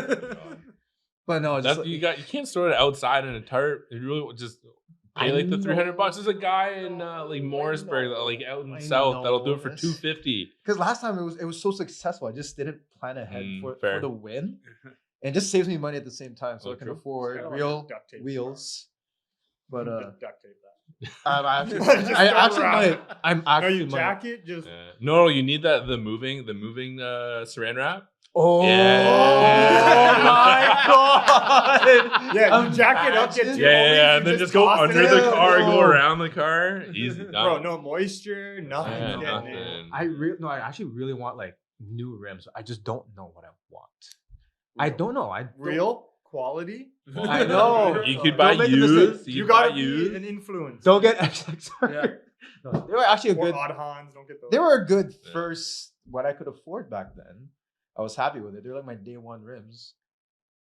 but no, it's That's just you can't store it outside in a tarp. You really just pay I like the $300. know. There's a guy in like Morrisburg, like out in the south, that'll do it for know. $250. because last time it was so successful. I just didn't plan ahead for fair. the win, and it just saves me money at the same time, so Oh, I can true. afford It's kinda like real duct tape wheels. But Just duct tape that. I'm actually, Just I throw it actually around. might. I'm No, actually you might. jacket just. No, you need the moving saran wrap. Oh, Yeah. my god! Yeah, you jack it up, get Imagine. two Yeah, homies, and you then just go toss it under the in. car, go Oh. around the car. Easy, done. Bro, no moisture, nothing. Yeah, getting nothing. in. I actually really want like new rims. I just don't know what I want. I don't know. I don't- Real quality. I know. You Don't could buy make a mistake. used. You could gotta buy be used. an influence. Don't get sorry. Yeah. No, they were actually a Or good. odd Hans, don't get those. They were a good Yeah. first. What I could afford back then. I was happy with it. They're like my day one rims,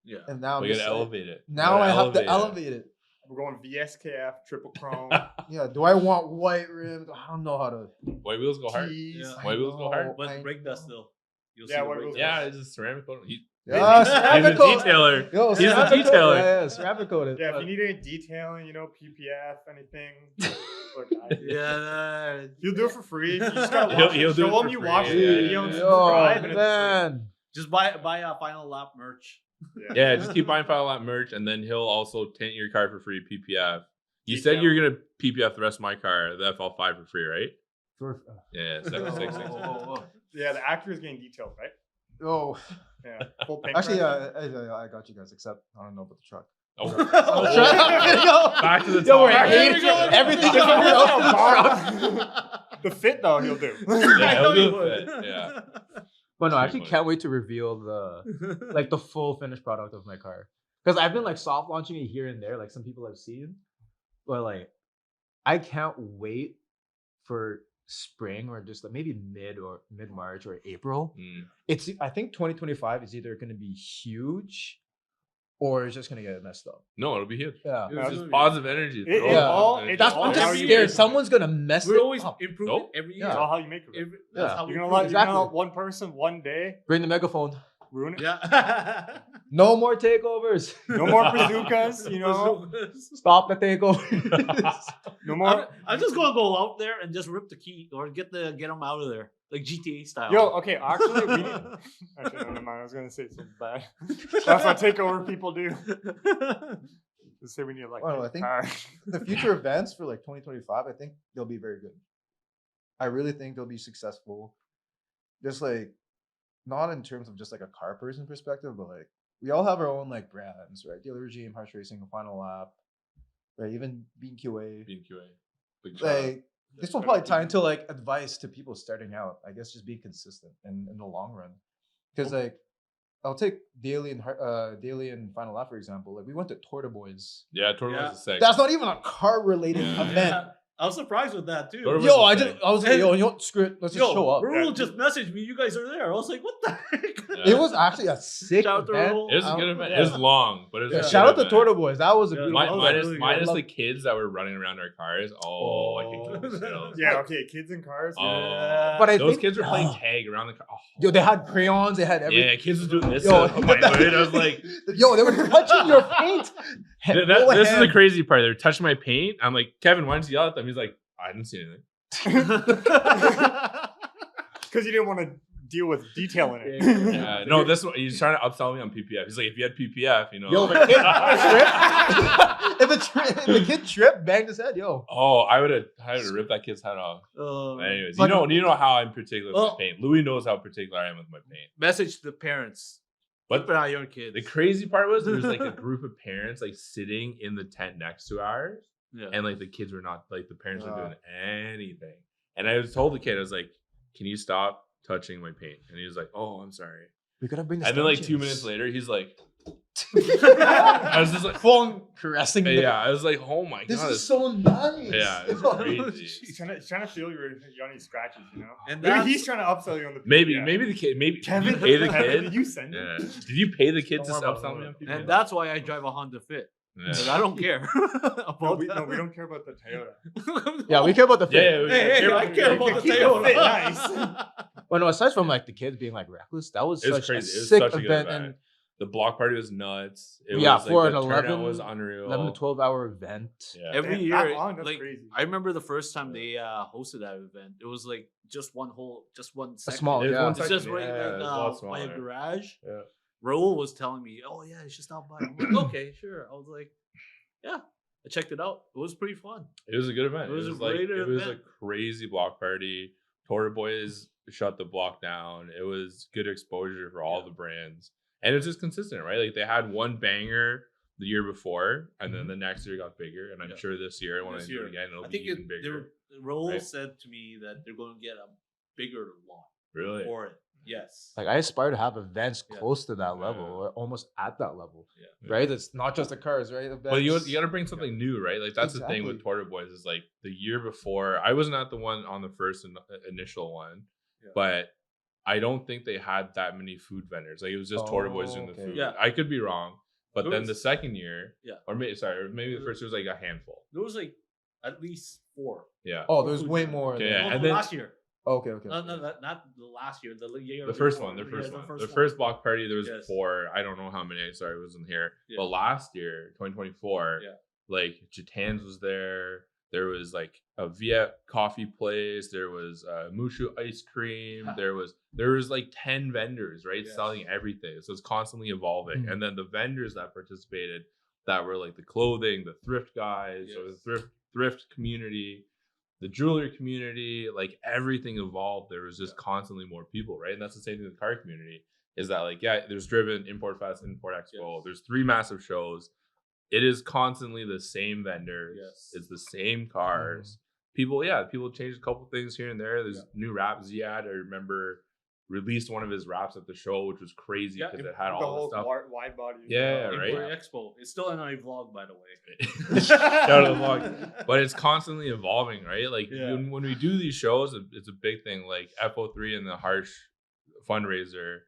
Yeah. and now I'm We just gotta like, elevate it. now I have to elevate it. We're going VSKF, triple chrome, Yeah. Do I want white rims? I don't know how to. White wheels go hard. tees. Yeah. White wheels go hard. But I brake dust know. tholl. You'll Yeah, see the white brake wheels dust. Yeah, it's a ceramic coat. Yeah, He's a ceramic coat. detailer. Yo, He's a ceramic coat. detailer. Yeah, ceramic coated. Yeah, if you need any detailing, PPF, anything, look, Yeah. he'll do it for free. You just gotta He'll- watch he'll it. do it Show for him you free, watch the yeah, video and yeah. subscribe, Yo, and man. Just buy a final lap merch. it's free. Yeah, just keep buying File Lap merch, and then he'll also tint your car for free. PPF. You said Detail. you're gonna PPF the rest of my car, the FL5 for free, right? For- Yeah, Oh, 76. Yeah, the actor is getting detailed, right? Oh, Yeah, full paint. actually, correction. I got you guys. Except I don't know about the truck. Oh. Shut up. Back to the Yo, we're topic. hating everything is The fit though, he'll do. Yeah, know he'll you do would. it. Yeah. But no, I Pretty actually funny. can't wait to reveal the full finished product of my car. Because I've been like soft launching it here and there, like some people have seen. But like I can't wait for spring or just like maybe mid March or April. I think 2025 is either gonna be huge or it's just gonna get messed up. No, it'll be huge. Yeah. It's just positive energy. It- Throw it it all- out. it That's all I'm how just you scared make it. someone's gonna mess We're it always up. improving Nope. every year. Yeah. That's all how you make it. Every- Yeah. That's how we You're gonna improve. let Exactly. one person one day Bring the megaphone. ruin it. Yeah. No more takeovers. No more bazookas, you know. Stop the takeovers. No more. I'm just gonna go out there and just rip the key or get them out of there, like GTA style. Yo, okay, actually, we need. Actually, no, never mind. I was gonna say something bad. That's what takeover people do. Just say we need like. Oh, I think the future events for like 2025, I think they'll be very good. I really think they'll be successful. Just like, not in terms of just like a car person perspective, but like we all have our own like brands, right? Dealer Regime, Harsh Racing, Final Lap, right? Even Bean QA. Being QA. Big shout out. Like this will probably tie into like advice to people starting out. I guess just being consistent in the long run, because like I'll take Daily and Final Lap for example. Like we went to Torta Boys. Yeah, Tortoise Yeah. is sick. That's not even a car related Yeah. event. I was surprised with that too. Torta Boys Yo, is I sick. was like, yo, you know what? Screw it. Let's just show up. Rule just messaged me. You guys are there. I was like, what the heck? Yeah. It was actually a sick Shout out to event. Raul. It was a good event. Yeah. It was long, but it was Yeah, a good shout out to event. Torta Boys. That was a Yeah, good that was Minus, really good. minus I the love- kids that were running around our cars. Oh, I could kill themselves. Yeah, okay, kids in cars. Oh. Yeah. But I Those think, kids were playing tag around the car. Oh. Yo, they had crayons. They had everything. Yeah, kids was doing this. Yo, on my hood. I was like, Yo, they were touching your paint. Go this is the ahead. crazy part. They're touching my paint. I'm like, Kevin, why didn't you yell at them? He's like, I didn't see anything. Because you didn't want to deal with detail in it. Yeah, no, this one, he's trying to upsell me on PPF. He's like, if you had PPF, you know. Yo, the kid if the kid tripped, banged his head. Yo, Oh, I would have ripped that kid's head off. Anyways, But- you know how I'm particular with Well- my paint. Louis knows how particular I am with my paint. Message to the parents. But Keep an eye on your kids. the crazy part was there was like a group of parents like sitting in the tent next to ours, Yeah. and like the kids were not like the parents weren't Yeah. doing anything. And I was told the kid, I was like, "Can you stop touching my paint?" And he was like, "Oh, I'm sorry." we gotta bring the And then like 2 stanchions. minutes later, he's like, I was just like, phone caressing. the- yeah, I was like, "Oh my This god." is so nice. Yeah, it's Yo. crazy. He's trying to feel your Yanni scratches, you know. And Maybe that's- he's trying to upsell you on the. Maybe yeah. the kid. Maybe Kevin, did you pay the Kevin, kid. did you send Yeah. him? Did you pay the kid to Don't worry about upsell it. me on PPF? And that's why I drive a Honda Fit. Yeah. Because I don't care about No, we that. don't care about the Toyota. Yeah, we care about the fit. Yeah, we Hey, care I about- care about the Keep it Toyota. fit nice. Well, no, aside from like the kids being like reckless, that was It was such crazy. It a was sick such a good event. event. And The block party was nuts. It Yeah, was, for like, an the turnout 11 was unreal. 11 to 12 hour event. Yeah. Every Damn, year, that long, that's like crazy. I remember the first time they hosted that event. It was like just one section. small, It was yeah. one It's section, just right yeah, it was a lot by a smaller. garage. Yeah. Raul was telling me, "Oh yeah, it's just out by." I'm like, "Okay, sure." I was like, "Yeah." I checked it out. It was pretty fun. It was a good event. It was a like great it was a event. crazy block party. Torta Boys shut the block down. It was good exposure for all the brands. And it's just consistent, right? Like they had one banger the year before, and then the next year got bigger. And I'm Yeah. sure this year when This I do year, it again, it'll I be think even bigger. Raul right? said to me that they're going to get a bigger lot Really? for it. Yes. Like I aspire to have events Yeah. close to that level Yeah. or almost at that level. Yeah. Right? It's not just the cars, right? Well, you Events- got to bring something new, right? Like that's the thing with Exactly. Torta Boys is like the year before. I wasn't at the one on the first initial one, Yeah. but I don't think they had that many food vendors. Like it was just Torta Boys doing the okay. food. Yeah. I could be wrong, but There then was- the second year, Yeah. or maybe the first year was like a handful. There was like at least 4. Yeah, Oh, there's way more. Okay, than- yeah, No, and the then- last year. Okay, okay. No, not the last year. The year. the first before. one, the Yeah, first one, the one. first block party. There was Yes. 4. I don't know how many. Sorry, I wasn't here. Yeah. But last year, 2024, Yeah. like Jatan's was there. There was like a Viet coffee place. There was Mushu ice cream. There was like 10 vendors, right, Yes. selling everything. So it's constantly evolving. Mhm. And then the vendors that participated, that were like the clothing, the thrift guys, or the Yes. thrift community, the jewelry community, like everything evolved. There was just constantly more people, right? And that's the same thing with the car community. Is that like, yeah, there's Driven, Import Fest, Import Expo. Yes. There's 3 massive shows. it is constantly the same vendors. Yes. It's the same cars. People change a couple things here and there. There's new wraps Ziad, I remember, released one of his wraps at the show, which was crazy because it had the all the whole stuff. wide body. Yeah, Import right. Expo. It's still in my vlog, by the way. Shout out to the vlog. But it's constantly evolving, right? Like Yeah. when we do these shows, it's a big thing. Like FO3 and the Harsh fundraiser,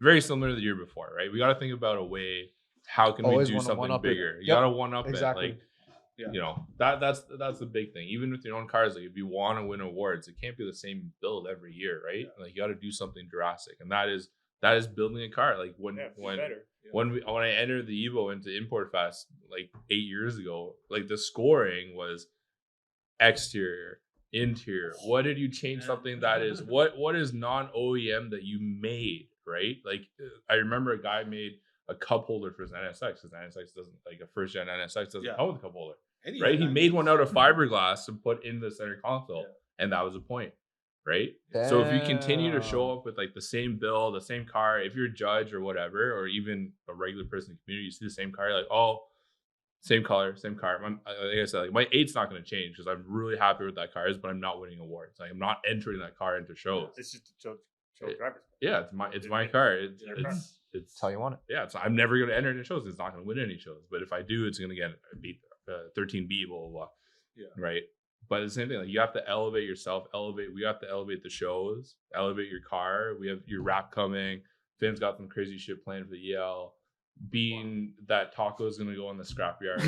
very similar to the year before, right? We got to think about a way. How can Always we do wanna something one-up it. bigger? You Yep, gotta one up exactly. it. Like, Yeah. you know, that's the big thing. Even with your own cars, like if you want to win awards, it can't be the same build every year, right? Like you got to do something drastic, and that is building a car. Like when better. when I entered the Evo into Import Fest like 8 years ago, like the scoring was exterior, interior. What did you change something that is what is non OEM that you made, right? Like I remember a guy made a cup holder for his NSX because NSX doesn't, like a first gen NSX doesn't come with a cup holder, right? He made one out of fiberglass and put in the center console, and that was the point, right? So if you continue to show up with like the same build, the same car, if you're a judge or whatever, or even a regular person in the community, you see the same car, you're like, oh, same color, same car. Like I said, like my 8's not going to change because I'm really happy with that car, but I'm not winning awards. Like I'm not entering that car into shows. It's just to show drivers. Yeah, it's my car. It's That's how you want it. yeah. So I'm never going to enter it in shows. It's not going to win any shows. But if I do, it's going to get beat 13B, blah blah blah. Yeah. Right. But the same thing. Like you have to elevate yourself. We have to elevate the shows. Elevate your car. We have your rap coming. Finn's got some crazy shit planned for the EL. Being that Taco is going to go in the scrapyard.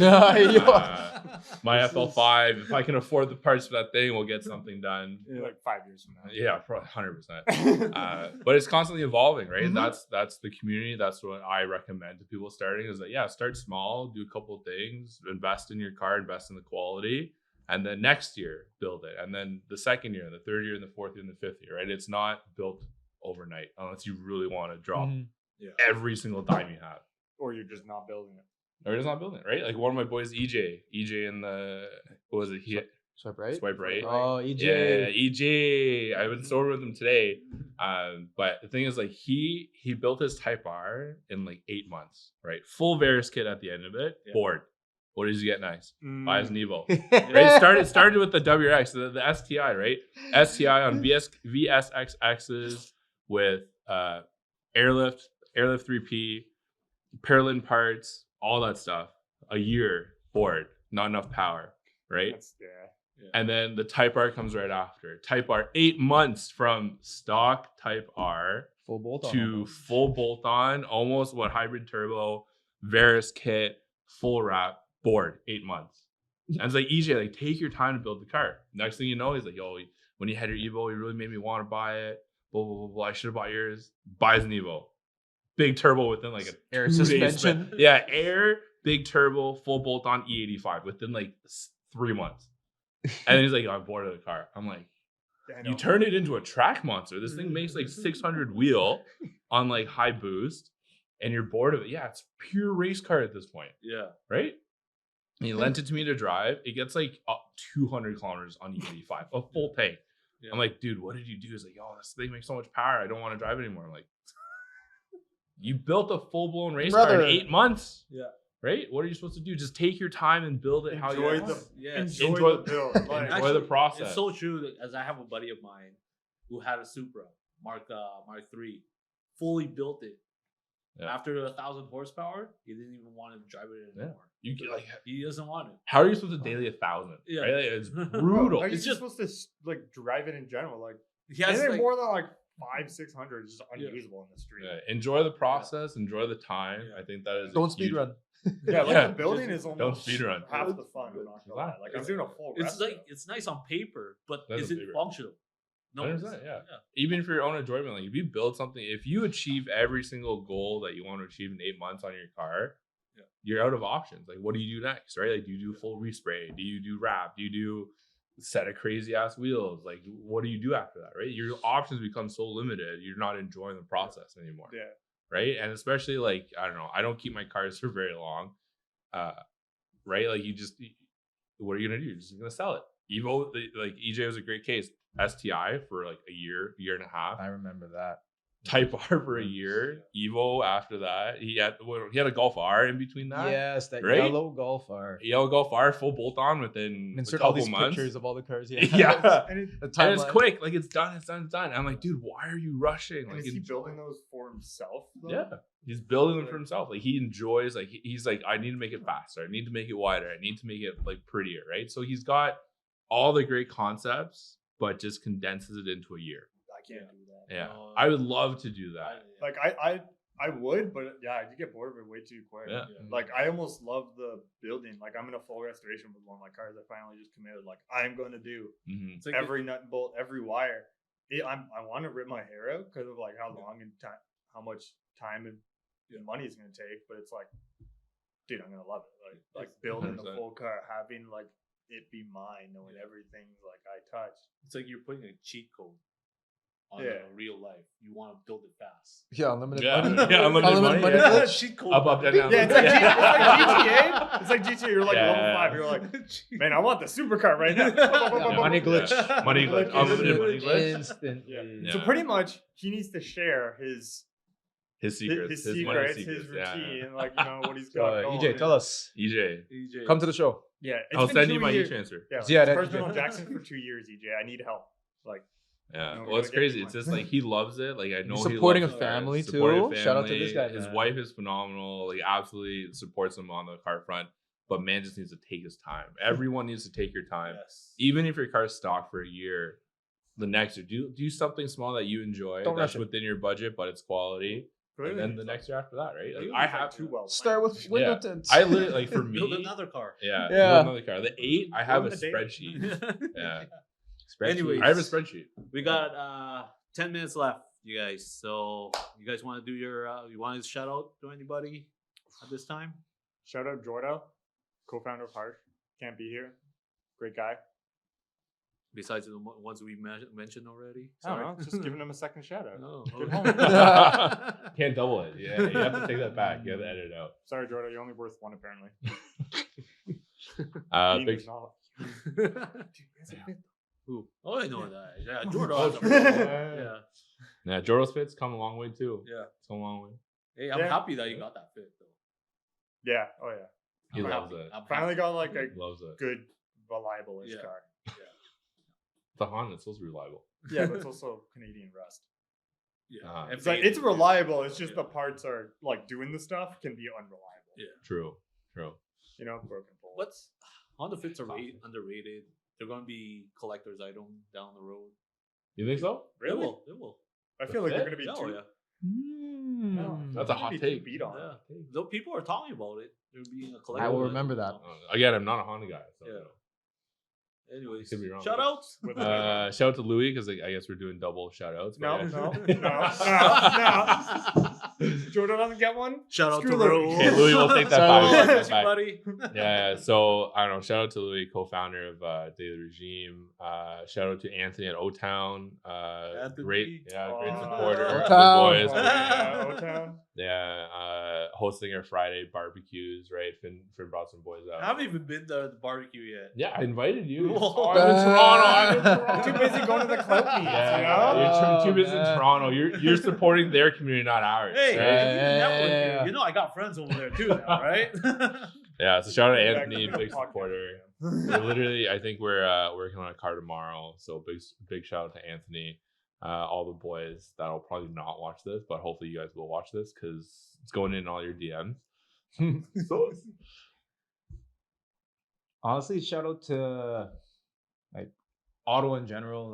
My FL5, if I can afford the parts for that thing, we'll get something done. Like 5 years from now. Yeah, 100%. But it's constantly evolving, right? That's the community. That's what I recommend to people starting is that, start small, do a couple of things, invest in your car, invest in the quality, and then next year build it. And then the second year, the third year, and the fourth year, and the fifth year, right? It's not built overnight unless you really want to drop every single dime you have. Or you're just not building it. Or you're just not building it, right? Like one of my boys, EJ in the, what was it? Swipe right. Swipe right. Oh, EJ. Yeah, EJ. I've been sober with him today. But the thing is, like, he built his Type R in like 8 months, right? Full Varus kit at the end of it. Yeah. Bored. What does he get next? Buys an Evo. Right? It started with the WRX, the STI, right? STI on VSXXs with airlift 3P, Paralin parts, all that stuff. A year, bored, not enough power, right? And then the Type R comes right after. Type R, 8 months from stock Type R Full bolt on to almost. full bolt on, almost hybrid turbo, Varus kit, full wrap, bored, 8 months. And it's like, EJ, like, take your time to build the car. Next thing you know, he's like, yo, when you had your Evo, you really made me want to buy it. Blah, blah, blah, blah. I should have bought yours. Buys an Evo. Big turbo within like a Air 2 days suspension. span. Yeah, air, big turbo, full bolt on E85 within like 3 months. And then he's like, I'm bored of the car. I'm like, you turn it into a track monster. This thing makes like 600 wheel on like high boost, and you're bored of it. Yeah, it's pure race car at this point. Yeah. Right? And he lent it to me to drive. It gets like up 200 kilometers on E85, a full tank. Yeah. I'm like, dude, what did you do? He's like, yo, this thing makes so much power. I don't want to drive it anymore. I'm like, you built a full-blown race car in 8 months. Yeah. Right? What are you supposed to do? Just take your time and build it how you want. Enjoy the build. Like, Enjoy the process. It's so true that, as I have a buddy of mine who had a Supra Mark III, fully built it. Yeah. After 1,000 horsepower, he didn't even want to drive it anymore. You get, like, He doesn't want it. how are you supposed to daily 1,000? Yeah. Right? Like, it's brutal. How are you It's just- supposed to like drive it in general? Like He has anything like, more than like 500-600 is just unusable in the street. Yeah, enjoy the process. Enjoy the time. Yeah. I think that is. Don't speed run. Yeah, like Yeah. the building is almost speed run. half the fun. I'm not gonna lie. Like I'm doing a full. it's rest like of it. it's nice on paper, but That's is on it paper. functional? No, 100%, yeah. Even for your own enjoyment, like if you build something, if you achieve every single goal that you want to achieve in 8 months on your car, you're out of options. Like, what do you do next, right? Like, do you do full respray? Do you do wrap? Do you do set of crazy ass wheels? Like, what do you do after that, right? Your options become so limited. You're not enjoying the process anymore. Yeah. Right. And especially like, I don't know, I don't keep my cars for very long. Right. Like what are you going to do? You're just going to sell it. Evo, like EJ was a great case. STI for like a year and a half. I remember that. Type R for a year. Evo after that. He had a Golf R in between that. Yes, that right? yellow Golf R. Yellow Golf R full bolt on within a Insert all couple these months. pictures of all the cars. Yeah. And, The And it's timeline. quick. Like it's done. I'm like, dude, why are you rushing? Like, is he enjoy. building those for himself? Though? Yeah, he's building them for himself. Like he enjoys. Like he's like, I need to make it faster. I need to make it wider. I need to make it like prettier. Right. So he's got all the great concepts, but just condenses it into a year. I can't do that. Yeah, I would love to do that. Like I would, but yeah, you get bored of it way too quick. Yeah. Like I almost love the building. Like I'm in a full restoration with one of my cars. I finally just committed. Like I'm going to do Mhm. It's like every nut and bolt, every wire. I want to rip my hair out because of like how long and time, how much time and money it's going to take. But it's like, dude, I'm going to love it. Like building the 100%. full car, having like it be mine, knowing everything like I touch. It's like you're putting a cheat code on real life. You want to build it fast. Yeah, unlimited Yeah, money. yeah, unlimited money, Yeah, yeah. cheat code. Up, down, down. Yeah, it's like, GTA. It's like GTA. You're like Yeah. level 5. You're like, man, I want the supercar right now. Money glitch. Money glitch. Unlimited money glitch. Instantly. Yeah. So pretty much, he needs to share his His secrets. his money secrets, secrets. his Yeah. routine, and like what he's So, got. going. EJ, tell us. EJ. EJ. Come to the show. Yeah, it's I'll been send 2 you my years. e-transfer. Yeah, Yeah, that- personal Jackson for 2 years, EJ. I need help. Like, Yeah. No, we Well, it's gotta get crazy. you It's one. just like he loves it. Like I know he Supporting loves a cars, family, supporting too. Shout out to this guy, His man. wife is phenomenal. Like absolutely supports him on the car front. But man just needs to take his time. Everyone needs to take your time. Yes. Even if your car's stock for a year, the next year do something small that you enjoy. Don't that's rush it. within your budget, but it's quality. And then the next year after that, right? Like, I have too well. Start with window Yeah. tints. I literally like for me. Build another car. Yeah, Yeah. build another car. The 8, I have a Build a date. spreadsheet. Yeah, Anyways, I have a spreadsheet. we got 10 minutes left, you guys. So you guys want to do your you want to shout out to anybody at this time? Shout out Jordo, co-founder of Harsh. Can't be here. Great guy. Besides the ones we mentioned already. I don't know. Just giving him a second shout out. Oh, Good okay. home. Can't double it. Yeah, you have to take that back. You have to edit it out. Sorry, Jordo. You're only worth one apparently. Beam Big is not- Who? Oh, I know that. Yeah, Jordan. Yeah, Yeah, Joros Fit's come a long way too. yeah. It's come a long way. Hey, I'm Yeah. happy that you got that fit though. Yeah. Oh yeah. He I'm loves happy. it. I'm Finally happy. got like a Loves it. good, reliable-ish Yeah. car. The Honda's supposed to be reliable. Yeah, but it's also Canadian rust. Yeah, Uh-huh. And It's like faded, it's yeah. reliable. It's just Yeah. the parts are like doing the stuff can be unreliable. Yeah. True. True. You know, broken bolts. What's Honda Fits are underrated. They're going to be collector's item down the road. You think so? They will. They will. I feel like they're gonna be Oh too. yeah. That's a hot take. Beat on. Yeah. Though people are talking about it. They're being a collector. I will remember that. Again, I'm not a Honda guy. So. Yeah. Anyways, Could be wrong. shout outs. With Shout out to Louis because I guess we're doing double shout outs. no, but no, yeah. no. Jordan doesn't get one. Shout out Screw to Louis. Louis. Okay, Louis, we'll take that Shout back. out. We'll take Thank that you, back. buddy. Yeah, so I don't know. Shout out to Louis, co-founder of Daily Regime. Shout out to Anthony at O-Town. Anthony. Great Oh, supporter of O-Town. the boys. Yeah, O-Town. Yeah, hosting our Friday barbecues, right? Finn brought some boys out. I haven't even been to the barbecue yet. Yeah, I invited you. Whoa. Oh, I'm in Toronto. I'm in Toronto. Too busy going to the club meets, Yeah, you know? you're too busy in man. Toronto. You're supporting their community, not ours. Hey, right? you can network Yeah. here. You know I got friends over there too now, right? Yeah, so shout out to Yeah, Anthony, good big podcast, supporter. man. We're literally, I think we're working on a car tomorrow. So big shout out to Anthony, all the boys that'll probably not watch this, but hopefully you guys will watch this because it's going in all your DMs. So Honestly, shout out to like Ottawa in general.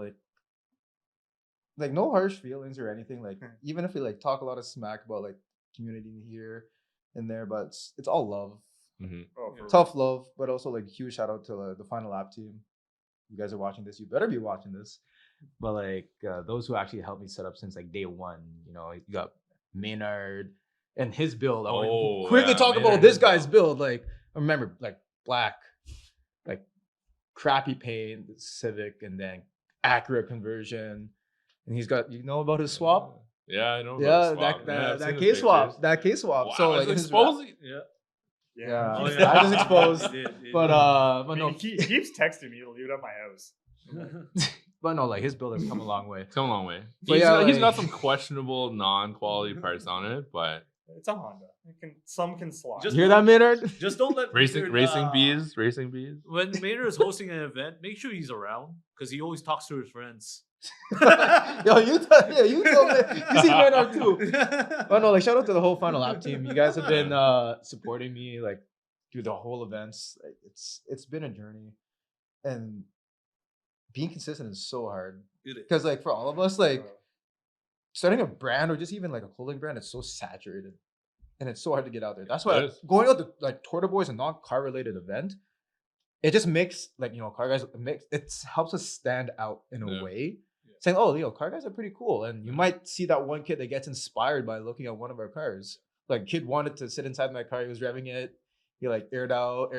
Like no harsh feelings or anything. Like even if we like talk a lot of smack about like community here and there, but it's all love. Oh, for Tough love, but also like huge shout out to the Final Lap team. You guys are watching this, you better be watching this. But like those who actually helped me set up since like day one, you know, you got Maynard and his build. I want Oh, to quickly yeah, talk Maynard about this is guy's build. build. Like I remember like black, like crappy paint, Civic, and then accurate conversion. And he's got, you know about his swap? Yeah, I know. Yeah, about the swap. that I've seen that the case swap. pictures. That case swap. Wow, So like it's his exposing. Yeah. Yeah. Oh, I just exposed. He did. But I but mean, no, he keeps texting me to leave it at my house. But no, like his build has come a long way. It's come a long way. But He's, yeah, he's got like- some questionable non-quality parts on it, but It's a Honda. Some can slide. Just You hear that, Maynard? Just don't let racing Maynard, bees. When Maynard is hosting an event, make sure he's around because he always talks to his friends. Yo, you told me. You see Maynard too. But no, like shout out to the whole Final Lap team. You guys have been supporting me like through the whole events. Like, it's been a journey, and being consistent is so hard because like for all of us, like starting a brand or just even like a clothing brand, it's so saturated, and it's so hard to get out there. That's why It is. going out to like Tour de Boys, a non-car related event, it just makes like car guys it helps us stand out in a Yeah. way. Saying, oh, car guys are pretty cool. And you might see that one kid that gets inspired by looking at one of our cars. Like, kid wanted to sit inside my car. He was driving it. He, like, aired up.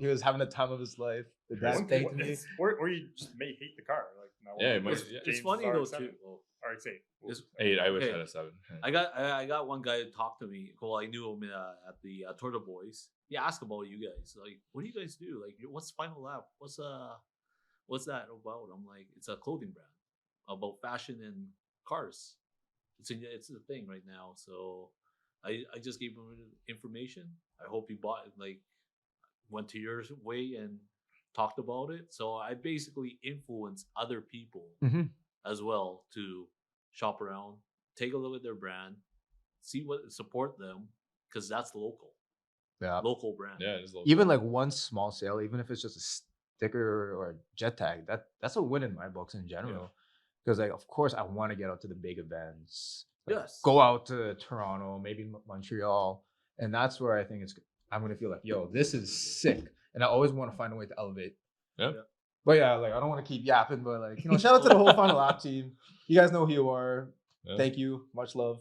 He was having the time of his life. The dad thanked me. Or you just may hate the car. Like, no, Yeah, it might- It's James funny is though RX-7. too. RX-8. It's- 8. I wish Okay. I had a 7. I got one guy to talk to me. Well, I knew him at the Tour de Boys. He asked about you guys. Like, what do you guys do? Like, what's Final Lap? What's that about? I'm like, it's a clothing brand about fashion and cars. It's a thing right now. So I just gave him information. I hope he went to your way and talked about it. So I basically influence other people Mhm. as well to shop around, take a look at their brand, support them because that's local Yeah. brand. Yeah, it's Even like one small sale, even if it's just a sticker or a jet tag, that's a win in my books in general. Because like, of course, I want to get out to the big events. Like, Yes. go out to Toronto, maybe Montreal, and that's where I think I'm gonna feel like, yo, this is sick, and I always want to find a way to elevate. Yeah. But yeah, like I don't want to keep yapping, but like shout out to the whole Final Lap team. You guys know who you are. Yeah. Thank you, much love.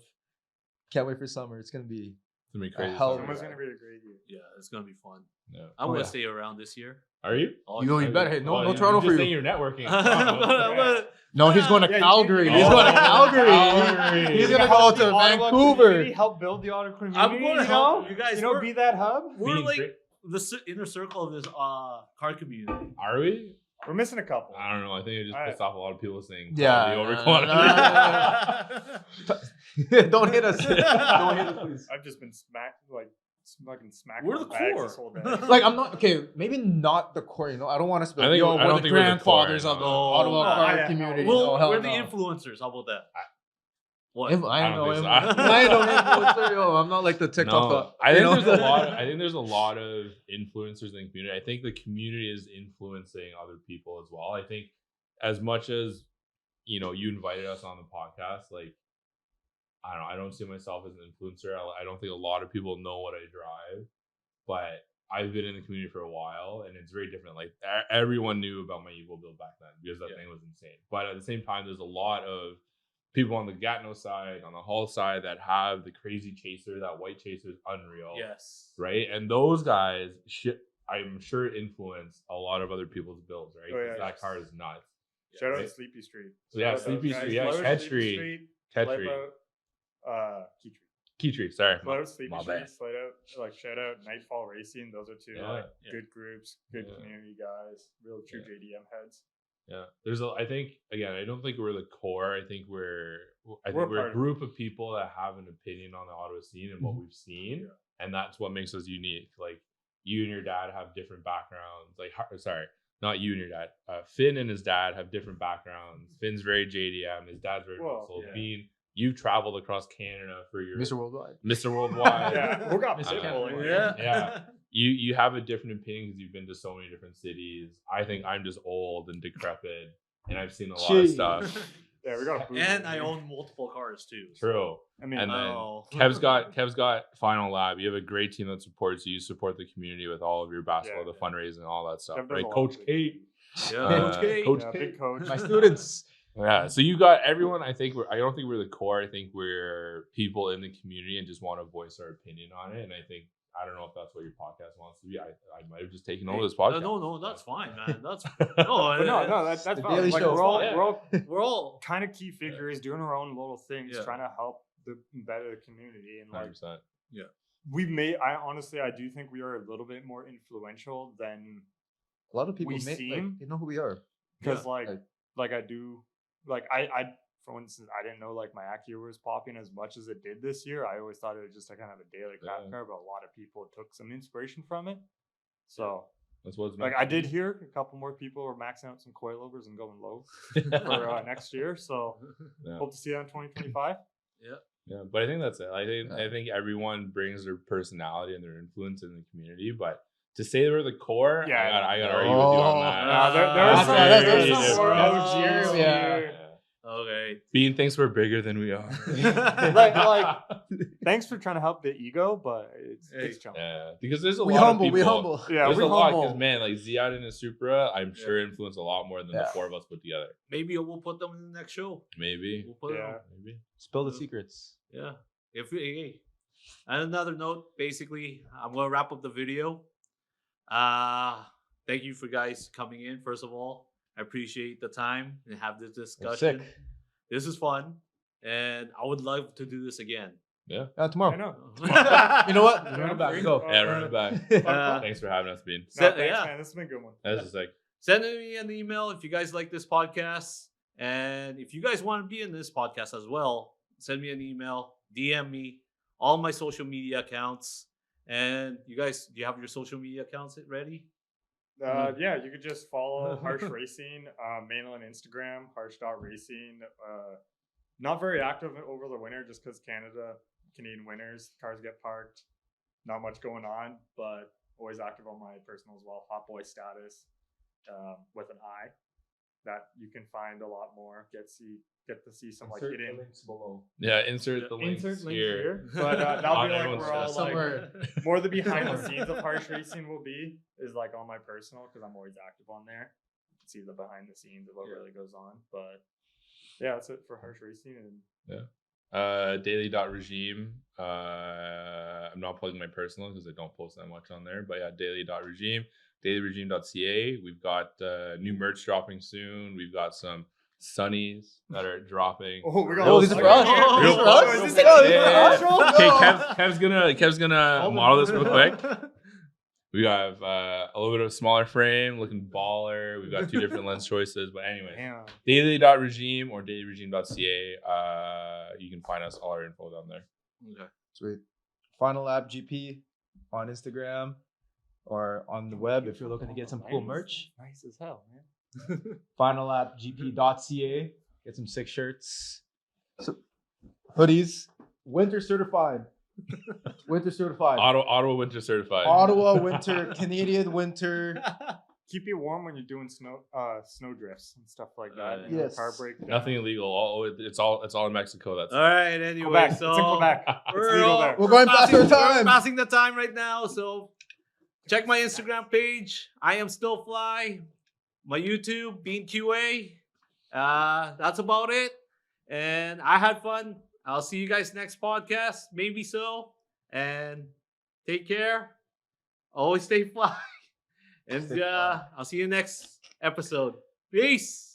Can't wait for summer. It's gonna be It's gonna be crazy. hell summer. Summer's going to be a great year. Yeah, it's gonna be fun. Yeah. I'm Oh, gonna yeah. stay around this year. Are you? Oh, You know, yeah. you better hit no Well, Toronto you're for just you. saying you're networking. in I'm Toronto. gonna- No, he's going to Yeah, Calgary. you- He's Oh, going to Calgary. Calgary. He's gonna go to Vancouver. Help build the Ottawa community. I'm gonna help you guys. You know, be that hub. We're Being like great. the inner circle of this car community. Are we? We're missing a couple. I don't know. I think it just Alright. pissed off a lot of people saying Yeah, quality over no, quantity. Don't hit us. Don't hit us, please. I've just been fucking smacking We're on the bags core. this whole day. Like I'm not okay. Maybe not the core. I don't want us to be. I Like, think- yo, I we're don't the think we're the core, grandfathers of the no. Ottawa No, car yeah, community. no. No, hell We're the no. influencers. How about that? What? I I know don't him. think so. I know influencer. Yo, I'm not like the TikTok. No, I think there's a lot of influencers in the community. I think the community is influencing other people as well. I think as much as you invited us on the podcast, like I don't know, I don't see myself as an influencer. I don't think a lot of people know what I drive, but I've been in the community for a while, and it's very different. Like everyone knew about my Evo build back then because that thing was insane. But at the same time, there's a lot of people on the Gatineau side, on the Hull side, that have the crazy chaser. That white chaser is unreal. Yes. Right? And those guys, I'm sure, influence a lot of other people's builds, right? Oh, yeah, 'Cause that yes. car is nuts. Shout out Right? to Sleepy Street. So, yeah, Shout out Sleepy those guys. Street, yeah, Shout out Ted Sleepy Street. Ted Slide Street. out, Key Tree. Keytree, sorry. Shout out Sleepy my Street. bad. Slide out, shout out Nightfall Racing. Those are two Yeah. good groups, good Yeah. community guys, real true Yeah. JDM heads. Yeah, I think again, I don't think we're the core. I think we're We're a part of it. group of people that have an opinion on the Ottawa scene and what we've seen, Yeah. and that's what makes us unique. Like you and your dad have different backgrounds. Like sorry, not you and your dad. Finn and his dad have different backgrounds. Finn's very JDM. His dad's very Well, muscle. yeah. You've traveled across Canada for your Mr. Worldwide. Mr. Worldwide. Yeah, we got Mr. Pitbull. Canada. Yeah. Yeah. You have a different opinion because you've been to so many different cities. I think I'm just old and decrepit, and I've seen a lot of Jeez. stuff. Yeah, we got a booth. And I own multiple cars too. True. I mean, And then Oh. Kev's got Final Lab. You have a great team that supports you. You support the community with all of your basketball, Yeah, the fundraising, and all that stuff, Kev does right? a lot Coach of Kate. Yeah. Coach K. Coach big coach. My students. Yeah. So you got everyone. I don't think we're the core. I think we're people in the community and just want to voice our opinion on it. And I don't know if that's what your podcast wants to be. I might have just taken over this podcast. No, that's fine, man. That's But no, that's The fine. Daily Like, Show. we're all Yeah. we're all we're all kind of key figures doing our own little things, Yeah. trying to help better the community. And like 100%. I do think we are a little bit more influential than A lot of people We seem- they know who we are. because Yeah. like Like- like I do, like I for instance, I didn't know like my Acura was popping as much as it did this year. I always thought it was just like kind of a daily crap Yeah. car, but a lot of people took some inspiration from it. So That's what's like meant I to did be. hear a couple more people are maxing out some coilovers and going low for next year. So Yeah. hope to see that in 2025. Yeah, but I think that's it. I think everyone brings their personality and their influence in the community, but to say they were the core, Yeah. I got to argue with you on that. There was some, That's- there's that's- some more that's- OGs yeah. here. Okay. Bean thinks we're bigger than we are. like, thanks for trying to help the ego, but it's challenging. Yeah, because there's a We lot humble. of We people. humble. Yeah, There's we a lot because humble. man, like Ziad in a Supra, I'm sure influenced a lot more than the Yeah. 4 of us put together. Maybe we'll put them in the next show. Maybe, We'll put it Yeah. on. maybe. Spill the secrets. Yeah. If hey. And another note, basically, I'm gonna wrap up the video. Thank you for guys coming in. First of all, I appreciate the time and have this discussion. Sick. This is fun, and I would love to do this again. Yeah, I Tomorrow. know. You know what? Yeah, Run it I'm back. free. Go. yeah, run it back. Uh, Thanks for having us, Bean. No, Set- thanks, yeah. man. This has been a good one. This is like Send me an email if you guys like this podcast, and if you guys want to be in this podcast as well, send me an email, DM me, all my social media accounts. And you guys, do you have your social media accounts ready? Yeah, you could just follow Harsh Racing, mainly on Instagram, harsh.racing. Not very active over the winter just because Canadian winters, cars get parked, not much going on, but always active on my personal as well. Hot boy status with an I that you can find a lot more. Get to see some like hidden. links below. yeah. Insert the links Insert links here. here. But On that'll be like everyone's where all chest. like Somewhere. more the behind the scenes of Harsh Racing will be is like on my personal because I'm always active on there. You can see the behind the scenes of what really goes on. But yeah, that's it for Harsh Racing. And Daily.regime. I'm not plugging my personal because I don't post that much on there. But yeah, daily.regime, dailyregime.ca. We've got new merch dropping soon. We've got some sunnies that are dropping. we got Oh, these are for us. Oh, These are for us. is These this are it? for us. Okay, Kev's gonna model this real quick. We have a little bit of a smaller frame, looking baller. We've got 2 different lens choices. But anyway, Damn. daily.regime or dailyregime.ca. You can find us all our info down there. Okay. Sweet. Final Lap GP on Instagram or on the web if you're looking to get some cool merch. Nice as hell, man. FinalLapGP.ca. Get some sick shirts, hoodies, winter certified. Winter certified. Ottawa winter certified. Ottawa winter, Canadian winter. Keep you warm when you're doing snow drifts and stuff like that. Yes. Car breakdown. Nothing illegal. It's all in Mexico. That's All right. Anyway, Quebec. so It's in Quebec. It's we're legal all- there. We're going past our we're time. passing the time right now. So check my Instagram page. I am still fly. My YouTube, Bean QA. That's about it. And I had fun. I'll see you guys next podcast. Maybe so. And take care. Always stay fly. And Stay fly. I'll see you next episode. Peace.